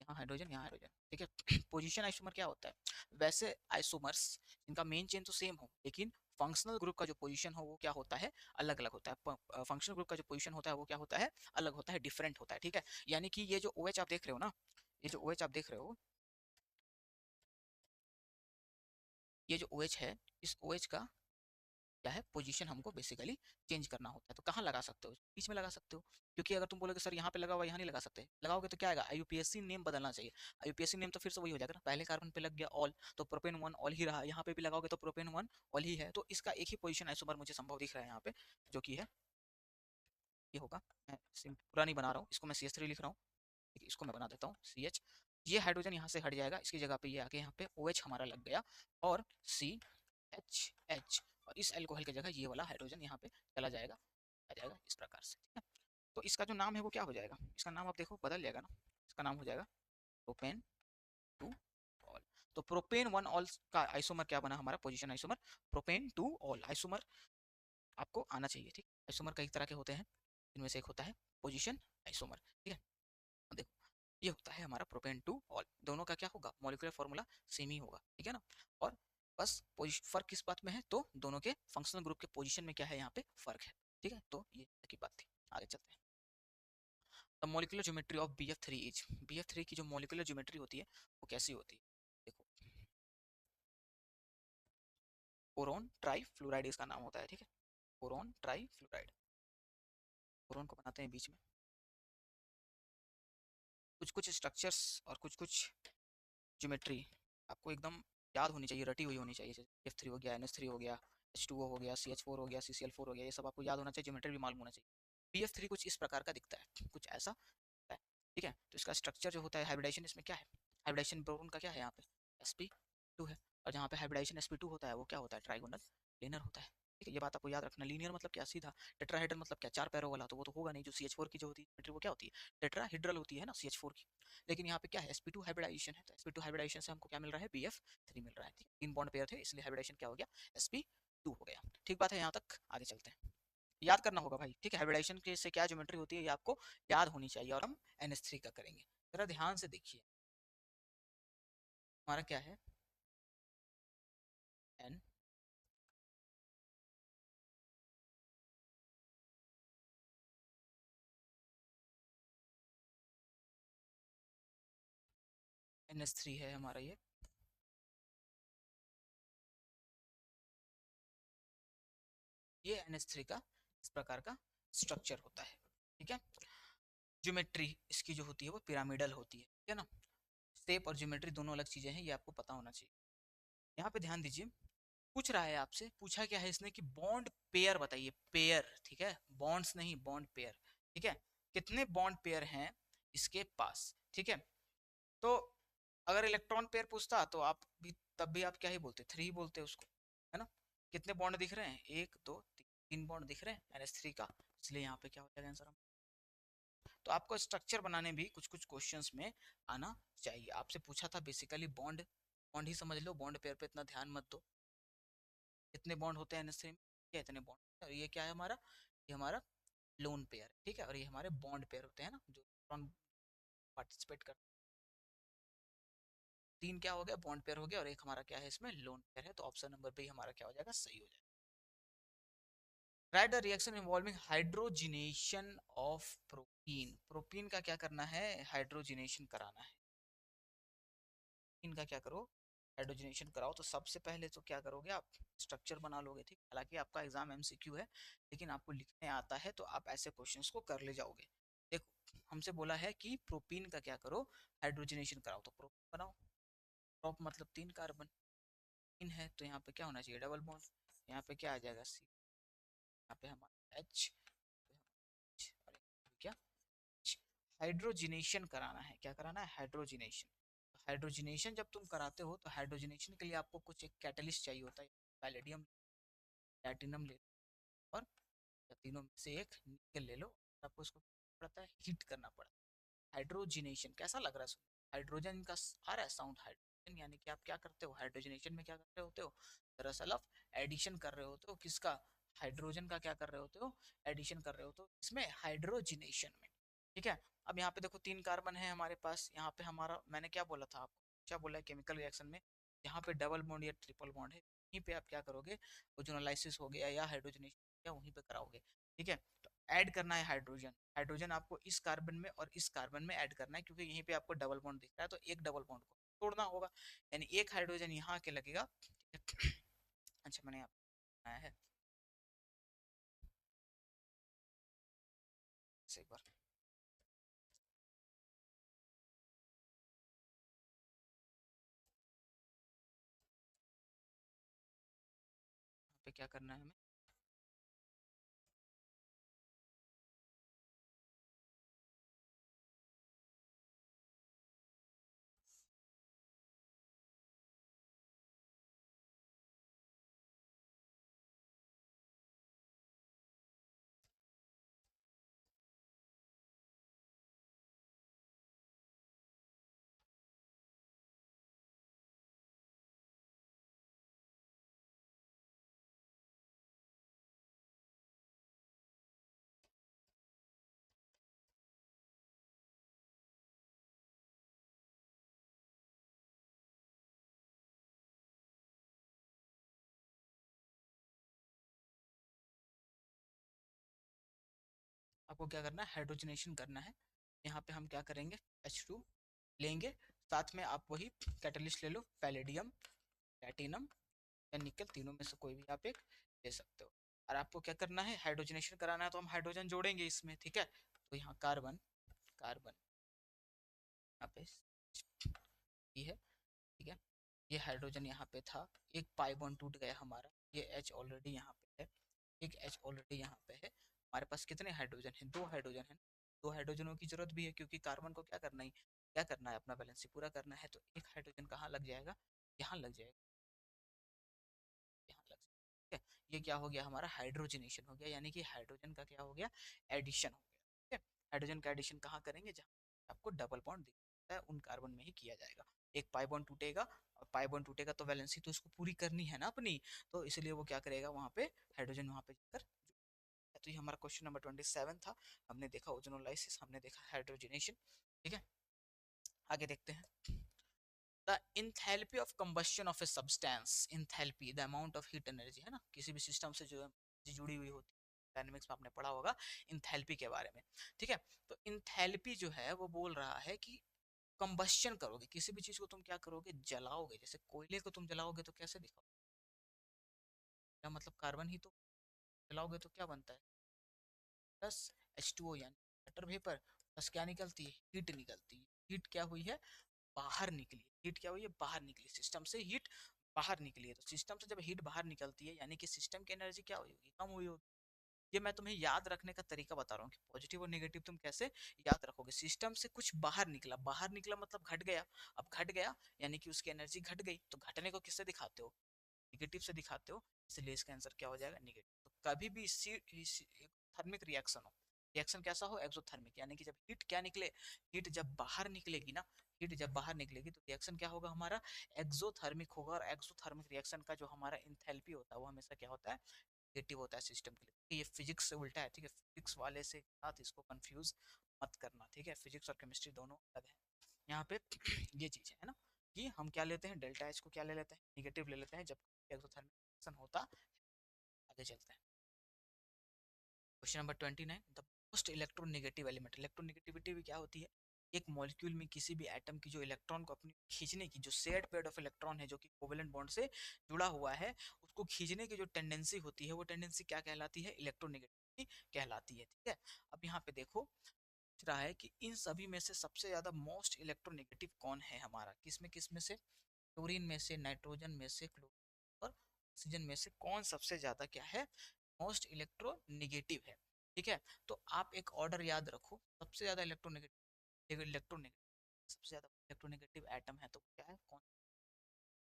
यहाँ हाइड्रोजन, यहाँ हाइड्रोजन। ठीक है, पोजीशन आइसोमर क्या होता है, वैसे आइसोमर्स इनका मेन चेन तो सेम हो, लेकिन फंक्शनल ग्रुप का जो पोजीशन हो वो क्या होता है, अलग अलग होता है। फंक्शनल ग्रुप का जो पोजीशन होता है वो क्या होता है, अलग होता है, डिफरेंट होता है। ठीक है, यानी कि ये जो OH आप देख रहे हो ना, ये जो OH आप देख रहे हो, ये जो OH है, इस OH का क्या है, पोजीशन हमको बेसिकली चेंज करना होता है। तो कहाँ लगा सकते हो, बीच में लगा सकते हो, क्योंकि अगर तुम बोलोगे सर यहाँ पे लगा हुआ, यहाँ नहीं लगा सकते, लगाओगे तो क्या आएगा, IUPAC नेम बदलना चाहिए। IUPAC नेम तो फिर से वही हो जाएगा ना, पहले कार्बन पे लग गया ऑल, तो प्रोपेन वन ऑल ही रहा, यहाँ पे भी लगाओगे तो प्रोपेन वन ऑल ही है। तो इसका एक ही पोजीशन आइसोमर मुझे संभव दिख रहा है यहाँ पे, जो कि है ये होगा। मैं पूरा नहीं बना रहा हूँ इसको, मैं CH3 लिख रहा हूँ। ठीक है, इसको मैं बना देता हूँ CH। ये हाइड्रोजन यहाँ से हट जाएगा, इसकी जगह पे ये आके यहाँ पे OH हमारा लग गया, और CH, और इस अल्कोहल की जगह ये वाला हाइड्रोजन यहाँ पे चला जाएगा, आ जाएगा इस प्रकार से। ठीक है, तो इसका जो नाम है वो क्या हो जाएगा, इसका नाम आप देखो बदल जाएगा ना, इसका नाम हो जाएगा प्रोपेन टू ऑल। तो प्रोपेन वन ऑल का आइसोमर क्या बना हमारा, position isomer propane two all. Isomer आपको आना चाहिए। ठीक, आइसोमर कई तरह के होते हैं, इनमें से एक होता है पोजीशन आइसोमर। ठीक है, देखो ये होता है हमारा प्रोपेन टू ऑल, दोनों का क्या होगा, मॉलिक्यूलर फार्मूला सेम ही होगा। ठीक है ना, और बस फर्क किस बात में है, तो दोनों के फंक्शनल ग्रुप के पोजीशन में क्या है, यहाँ पे फर्क है। ठीक है, तो ये की बात थी, आगे चलते हैं। The molecular geometry of BF3 is, BF3 की जो मॉलिक्यूलर ज्योमेट्री होती है वो कैसी होती है, देखो, बोरोन ट्राई फ्लोराइड इसका नाम होता है। ठीक है, बोरोन ट्राई फ्लोराइड, बोरोन को बनाते हैं बीच में। कुछ कुछ स्ट्रक्चर्स और कुछ कुछ ज्योमेट्री आपको एकदम याद होनी चाहिए, रटी हुई होनी चाहिए। जैसे F3 हो गया, NH3 हो गया, H2O हो गया, CH4 हो गया, CCl4 हो गया, ये सब आपको याद होना चाहिए, ज्योमेट्री भी मालूम होना चाहिए। BF3 कुछ इस प्रकार का दिखता है, कुछ ऐसा दिखता है। ठीक है, तो इसका स्ट्रक्चर जो होता है, हाइब्रिडाइजेशन इसमें क्या है, हाइब्रिडाइजेशन बोरोन का क्या है यहाँ पे, sp2 है, और जहाँ पे हाइब्रिडाइजेशन sp2 होता है वो क्या होता है, ट्राइगोनल लिनियर होता है। ठीक है, ये बात आपको याद रखना। लीनियर मतलब क्या, सीधा। टेट्राहेड्रल मतलब क्या, 4 पैरों वाला, तो वो तो होगा नहीं। जो CH4 की जो होती है वो क्या होती है, टेट्राहेड्रल होती है ना CH4 की। लेकिन यहाँ पे क्या है, sp2 हाइब्रिडाइजेशन है, तो sp2 हाइब्रिडाइजेशन से हमको क्या मिल रहा है, BF3 मिल रहा है। 3 बॉन्ड पेयर थे, इसलिए हाइब्रिडाइजेशन क्या हो गया, sp2 हो गया। ठीक बात है, यहाँ तक आगे चलते हैं। याद करना होगा भाई। ठीक है, हाइब्रिडाइजेशन के से क्या ज्योमेट्री होती है ये आपको याद होनी चाहिए, और हम NH3 का करेंगे। जरा ध्यान से देखिए, हमारा क्या है, N NH3 है हमारा ये NH3 का इस प्रकार का स्ट्रक्चर होता है, ठीक है। ज्योमेट्री इसकी जो होती है वो पिरामिडल होती है, ठीक है ना। शेप और ज्योमेट्री दोनों अलग चीजें हैं, ये आपको पता होना चाहिए। यहाँ पे ध्यान दीजिए, पूछ रहा है आपसे, पूछा क्या है इसने कि बॉन्ड पेयर बताइए, पेयर, ठीक है, बॉन्ड्स नहीं, बॉन्ड पेयर, ठीक है। कितने बॉन्ड पेयर हैं इसके पास, ठीक है। तो अगर इलेक्ट्रॉन पेयर पूछता तो आप भी तब भी आप क्या ही बोलते, 3 बोलते उसको, है ना। कितने बॉन्ड दिख रहे हैं, 1 2 3, 3 बॉन्ड दिख रहे हैं NH3 का, इसलिए यहाँ पे क्या हो जाएगा आंसर। तो आपको स्ट्रक्चर बनाने भी कुछ कुछ क्वेश्चंस में आना चाहिए। आपसे पूछा था बेसिकली बॉन्ड, बॉन्ड ही समझ लो, बॉन्ड पेयर पे इतना ध्यान मत दो। कितने बॉन्ड होते हैं NH3 में, क्या इतने बॉन्ड, और ये क्या है हमारा, ये हमारा लोन पेयर, ठीक है। और ये हमारे बॉन्ड पेयर होते हैं ना, जो इलेक्ट्रॉन पार्टिसिपेट कर, 3 क्या हो गया, बॉन्ड पेयर हो गया, और एक हमारा क्या है इसमें लोन पेयर है। तो ऑप्शन नंबर पे ही हमारा क्या हो जाएगा, सही हो जाएगा। Right the reaction involving hydrogenation of protein, protein का क्या करना है, हाइड्रोजिनेशन कराना है। इनका क्या करो, हाइड्रोजनेशन कराओ। तो सबसे पहले तो क्या करोगे आप, स्ट्रक्चर बना लोगे, ठीक। हालांकि आपका एग्जाम MCQ है, लेकिन आपको लिखने आता है तो आप ऐसे क्वेश्चंस को कर ले जाओगे। देखो हमसे बोला है कि प्रोपीन का क्या करो, हाइड्रोजनेशन कराओ, तो प्रोपीन बनाओ। प्रोप मतलब 3 कार्बन, इन है तो यहाँ पे क्या होना चाहिए, डबल बॉन्ड। यहाँ पे क्या आ जाएगा, C, यहाँ पे हमारा H, और क्या, हाइड्रोजिनेशन कराना है। क्या कराना है, हाइड्रोजिनेशन। हाइड्रोजिनेशन जब तुम कराते हो तो हाइड्रोजिनेशन के लिए आपको कुछ एक कैटलिस्ट चाहिए होता है, पैलेडियम, प्लैटिनम ले लो, और या तीनों में से एक निकल ले लो। आपको उसको पड़ता है, हीट करना पड़ता है। हाइड्रोजिनेशन कैसा लग रहा है, हाइड्रोजन का आ रहा है साउंड, हाइड्रोजन यानी कि आप क्या करते हो हाइड्रोजनेशन में, क्या कर रहे होते हो, दरअसल आप एडिशन कर रहे होते हो, किसका, हाइड्रोजन का क्या कर रहे होते हो, एडिशन कर रहे होते हो, इसमें हाइड्रोजिनेशन में, ठीक है। अब यहाँ पे देखो 3 कार्बन है हमारे पास, यहाँ पे हमारा मैंने क्या बोला था आपको, क्या बोला है केमिकल रिएक्शन में, यहाँ पे डबल बॉन्ड या ट्रिपल बॉन्ड है, वहीं पे आप क्या करोगे, ओजोनोलाइसिस हो गया या हाइड्रोजनेशन या वहीं पे कराओगे, ठीक है। तो ऐड करना है हाइड्रोजन, हाइड्रोजन आपको इस कार्बन में और इस कार्बन में ऐड करना है, क्योंकि यहीं पे आपको डबल बॉन्ड दिख रहा है, तो एक डबल बॉन्ड को तोड़ना होगा, यानी एक हाइड्रोजन यहाँ आके लगेगा। अच्छा मैंने यहाँ बनाया है एक बार, यहाँ पे क्या करना है हमें, आपको क्या करना है, हाइड्रोजनेशन करना है। यहाँ पे हम क्या करेंगे, H2 लेंगे, साथ में आप वही कैटलिस्ट ले लो, पैलेडियम, प्लैटिनम या निकल, तीनों में से कोई भी आप एक ले सकते हो। और आपको क्या करना है, हाइड्रोजनेशन कराना है, तो हम हाइड्रोजन जोड़ेंगे इसमें, ठीक है। तो यहाँ कार्बन, कार्बन यहाँ पे ये है, ठीक है। ये हाइड्रोजन यहाँ पे था, एक पाई बॉन्ड टूट गया हमारा, ये H ऑलरेडी यहाँ पे है, एक H ऑलरेडी यहाँ पे है। हमारे पास कितने हाइड्रोजन हैं, 2 हाइड्रोजन है, 2 हाइड्रोजनों की जरूरत भी है, क्योंकि कार्बन को क्या करना है, क्या करना है, अपना बैलेंस पूरा करना है। तो एक हाइड्रोजन कहाँ लग जाएगा, यहाँ लग जाएगा, यहाँ लग जाएगा, ठीक है। ये क्या हो गया, हमारा हाइड्रोजनेशन हो गया, यानी कि हाइड्रोजन का क्या हो गया, एडिशन हो गया, ठीक है। हाइड्रोजन का एडिशन कहाँ करेंगे, जहाँ आपको डबल बॉन्ड दिखता है उन कार्बन में ही किया जाएगा। एक पाई बॉन्ड टूटेगा, और पाई बॉन्ड टूटेगा तो वैलेंसी तो इसको पूरी करनी है ना अपनी, तो इसलिए वो क्या करेगा, वहाँ पे हाइड्रोजन वहाँ पे जाकर। तो ये हमारा क्वेश्चन नंबर 27 था। हमने देखा ओजोनोलाइसिस, हमने देखा हाइड्रोजनेशन, ठीक है। आगे देखते हैं, the enthalpy of combustion of a substance, enthalpy the amount of heat energy, है ना, किसी भी सिस्टम से जो जुड़ी हुई होती है, डायनेमिक्स में आपने पढ़ा होगा इंथैल्पी के बारे में, ठीक है। तो इंथैल्पी जो है वो बोल रहा है कि कंबस्शन करोगे, किसी भी चीज को तुम क्या करोगे, जलाओगे। जैसे कोयले को तुम जलाओगे तो कैसे दिखाओ, क्या मतलब कार्बन ही तो, जलाओगे तो क्या बनता है, प्लस H2O, यानी वाटर वेपर, प्लस क्या निकलती है, हीट निकलती है। हीट क्या हुई है, बाहर निकली। हीट क्या हुई है, बाहर निकली, सिस्टम से हीट बाहर निकली है। तो सिस्टम से जब हीट बाहर निकलती है यानी कि सिस्टम की एनर्जी क्या हुई होगी, कम हुई होगी। ये मैं तुम्हें याद रखने का तरीका बता रहा हूँ कि पॉजिटिव और नेगेटिव तुम कैसे याद रखोगे। सिस्टम से कुछ बाहर निकला, बाहर निकला मतलब घट गया। अब घट गया यानी कि उसकी एनर्जी घट गई, तो घटने को किससे दिखाते हो, निगेटिव से दिखाते हो। इसलिए इसका आंसर क्या हो जाएगा, निगेटिव। तो कभी भी थर्मिक रिएक्शन हो, रिएक्शन कैसा हो, एक्सोथर्मिक, यानी कि जब हीट क्या निकले, हीट जब बाहर निकलेगी ना, हीट जब बाहर निकलेगी तो रिएक्शन क्या होगा हमारा, एक्सोथर्मिक होगा। और एक्सोथर्मिक रिएक्शन का जो हमारा इंथैल्पी होता है वो हमेशा क्या होता है, नेगेटिव होता है सिस्टम के लिए। ये फिजिक्स से उल्टा है, ठीक है, फिजिक्स वाले से साथ इसको कंफ्यूज मत करना, ठीक है। फिजिक्स और केमिस्ट्री दोनों अलग है यहाँ पे। ये चीज है ना, कि हम क्या लेते हैं, डेल्टा एच को क्या ले लेते हैं, निगेटिव ले लेते हैं जब एक्सोथर्मिक रिएक्शन होता। आगे चलते हैं, question number 29, the most electronegative element. Electronegativity भी क्या होती है, एक मॉलिक्यूल में किसी भी एटम की जो इलेक्ट्रॉन को अपनी खींचने की, जो शेयर्ड पेयर ऑफ इलेक्ट्रॉन है जो कि कोवेलेंट बॉन्ड से जुड़ा हुआ है, उसको खींचने की जो टेंडेंसी होती है वो टेंडेंसी क्या कहलाती है, इलेक्ट्रोनेगेटिविटी कहलाती है, ठीक है। अब यहाँ पे देखो पूछ रहा है कि इन सभी में से सबसे ज्यादा मोस्ट इलेक्ट्रोनेगेटिव कौन है हमारा, किस में से, क्लोरीन में से, नाइट्रोजन में से, क्लोरीन और ऑक्सीजन में से कौन सबसे ज्यादा क्या है, मोस्ट इलेक्ट्रोनेगेटिव है, ठीक है। तो आप एक ऑर्डर याद रखो, सबसे ज्यादा इलेक्ट्रोनेगेटिव, सबसे ज्यादा इलेक्ट्रोनेगेटिव एटम है तो क्या है, कौन,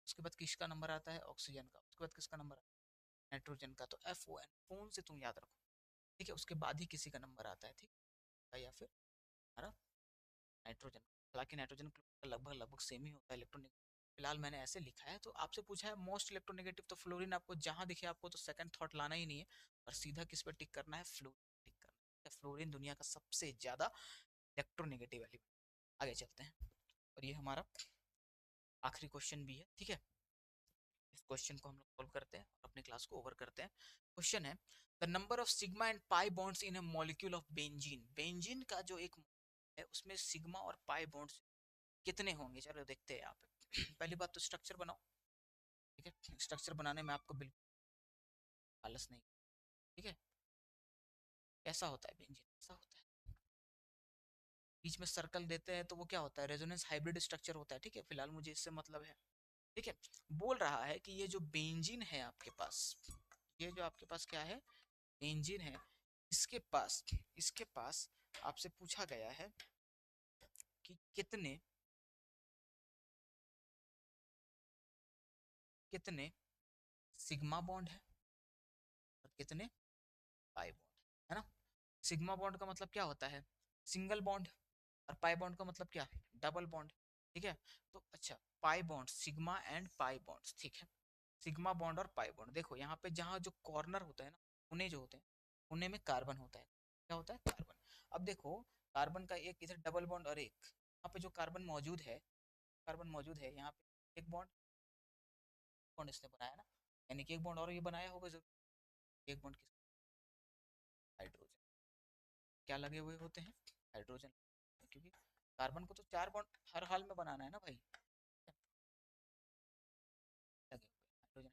उसके बाद किसका नंबर आता है, ऑक्सीजन का, उसके बाद किसका नंबर आता है, नाइट्रोजन का। तो FON, फोन से तुम याद रखो, ठीक है। उसके बाद ही किसी का नंबर आता है, ठीक है, या फिर हमारा नाइट्रोजन। हालांकि नाइट्रोजन लगभग लगभग सेम ही होता है इलेक्ट्रोनेगेटिव, फिलहाल मैंने ऐसे लिखा है। तो आपसे पूछा है मोस्ट इलेक्ट्रोनेगेटिव, तो फ्लोरीन आपको जहां दिखे आपको तो सेकंड थॉट लाना ही नहीं है, और सीधा किस पे टिक करना है, फ्लोरीन टिक करना है। फ्लोरीन दुनिया का सबसे ज्यादा इलेक्ट्रोनेगेटिव एलिमेंट। आगे चलते हैं, और ये हमारा आखिरी क्वेश्चन भी है, ठीक है। इस क्वेश्चन को हम लोग सॉल्व करते हैं और अपनी क्लास को ओवर करते हैं। क्वेश्चन है, the number of sigma and pi bonds in a molecule of benzene. Benzene का जो एक है उसमें सिग्मा और पाई बॉन्ड्स कितने होंगे, चलो देखते हैं यहाँ पे। पहली बात तो स्ट्रक्चर बनाओ, ठीक है। स्ट्रक्चर बनाने में आपको बिल्कुल आलस नहीं, ठीक है। कैसा होता है बेंजीन, ऐसा होता है, बीच में सर्कल देते हैं तो वो क्या होता है, रेजोनेंस हाइब्रिड स्ट्रक्चर होता है, ठीक है। फिलहाल मुझे इससे मतलब है, ठीक है। बोल रहा है कि ये जो बेंजीन है आपके पास, ये जो आपके पास क्या है, बेंजीन है, इसके पास आपसे पूछा गया है कि कितने कितने सिग्मा बॉन्ड है और कितने पाई बॉन्ड है ना। सिग्मा बॉन्ड का मतलब क्या होता है, सिंगल बॉन्ड, और पाई बॉन्ड का मतलब क्या, डबल बॉन्ड, ठीक है। तो अच्छा, pi bond, sigma and pi bonds, ठीक है। सिग्मा बॉन्ड और पाई बॉन्ड, देखो यहाँ पे जहाँ जो कॉर्नर होता है ना, उन्हें जो होते हैं, उन्हें में कार्बन होता है, क्या होता है, कार्बन। अब देखो कार्बन का एक इधर डबल बॉन्ड और एक यहाँ पे जो कार्बन मौजूद है, कार्बन मौजूद है यहाँ पे, एक बॉन्ड, बॉन्ड इसने बनाया ना, यानी कि एक बॉन्ड और ये बनाया होगा जरूर। एक बॉन्ड किस, हाइड्रोजन, क्या लगे हुए होते हैं, हाइड्रोजन, क्योंकि कार्बन को तो चार बॉन्ड हर हाल में बनाना है ना भाई, लगे हुए हाइड्रोजन।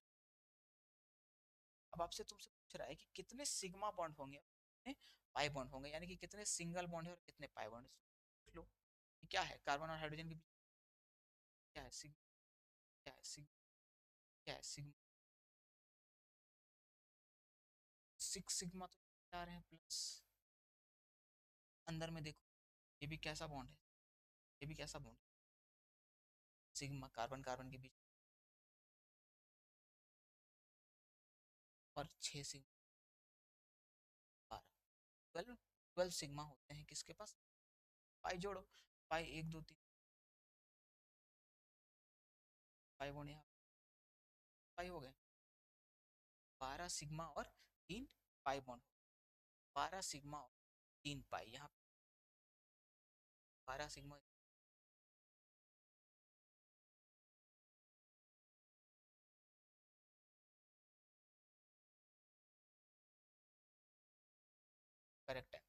अब आपसे तुमसे पूछ रहा है कि कितने सिग्मा बॉन्ड होंगे, कितने पाई बॉन्ड होंगे, यानी कि कितने सिंगल बॉन्ड है और कितने पाई बॉन्ड है। देख लो ये क्या है, कार्बन और हाइड्रोजन के बीच क्या है, सिग, क्या है सिग, क्या है सिग्मा, सिक्स सिग्मा तो आ रहे हैं प्लस, अंदर में देखो ये भी कैसा बॉन्ड है, ये भी कैसा बॉन्ड, सिग्मा, कार्बन कार्बन के बीच, और छः सिग्मा, 12, 12 सिग्मा होते हैं किसके पास, पाई जोड़ो, पाई एक दो तीन, पाई बॉन्ड यहाँ, पाई हो गए, 12 सिग्मा और 3 पाई बॉन्ड, 12 सिग्मा और 3 पाई, यहाँ 12 सिग्मा, करेक्ट है।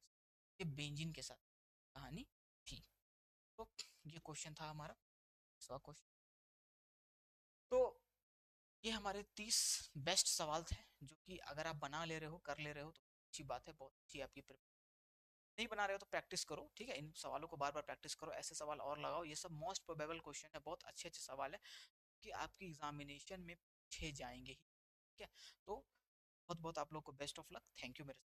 ये बेंजीन के साथ कहानी थी। तो ये क्वेश्चन था हमारा 100 क्वेश्चन। तो ये हमारे 30 बेस्ट सवाल थे, जो कि अगर आप बना ले रहे हो, कर ले रहे हो तो अच्छी बात है, बहुत अच्छी आपकी नहीं बना रहे हो तो प्रैक्टिस करो, ठीक है, इन सवालों को बार बार प्रैक्टिस करो, ऐसे सवाल और लगाओ, ये सब मोस्ट प्रोबेबल क्वेश्चन है, बहुत अच्छे अच्छे सवाल है कि आपकी एग्जामिनेशन में पूछे जाएंगे ही, ठीक है। तो बहुत बहुत आप लोग को best of luck, thank you मेरे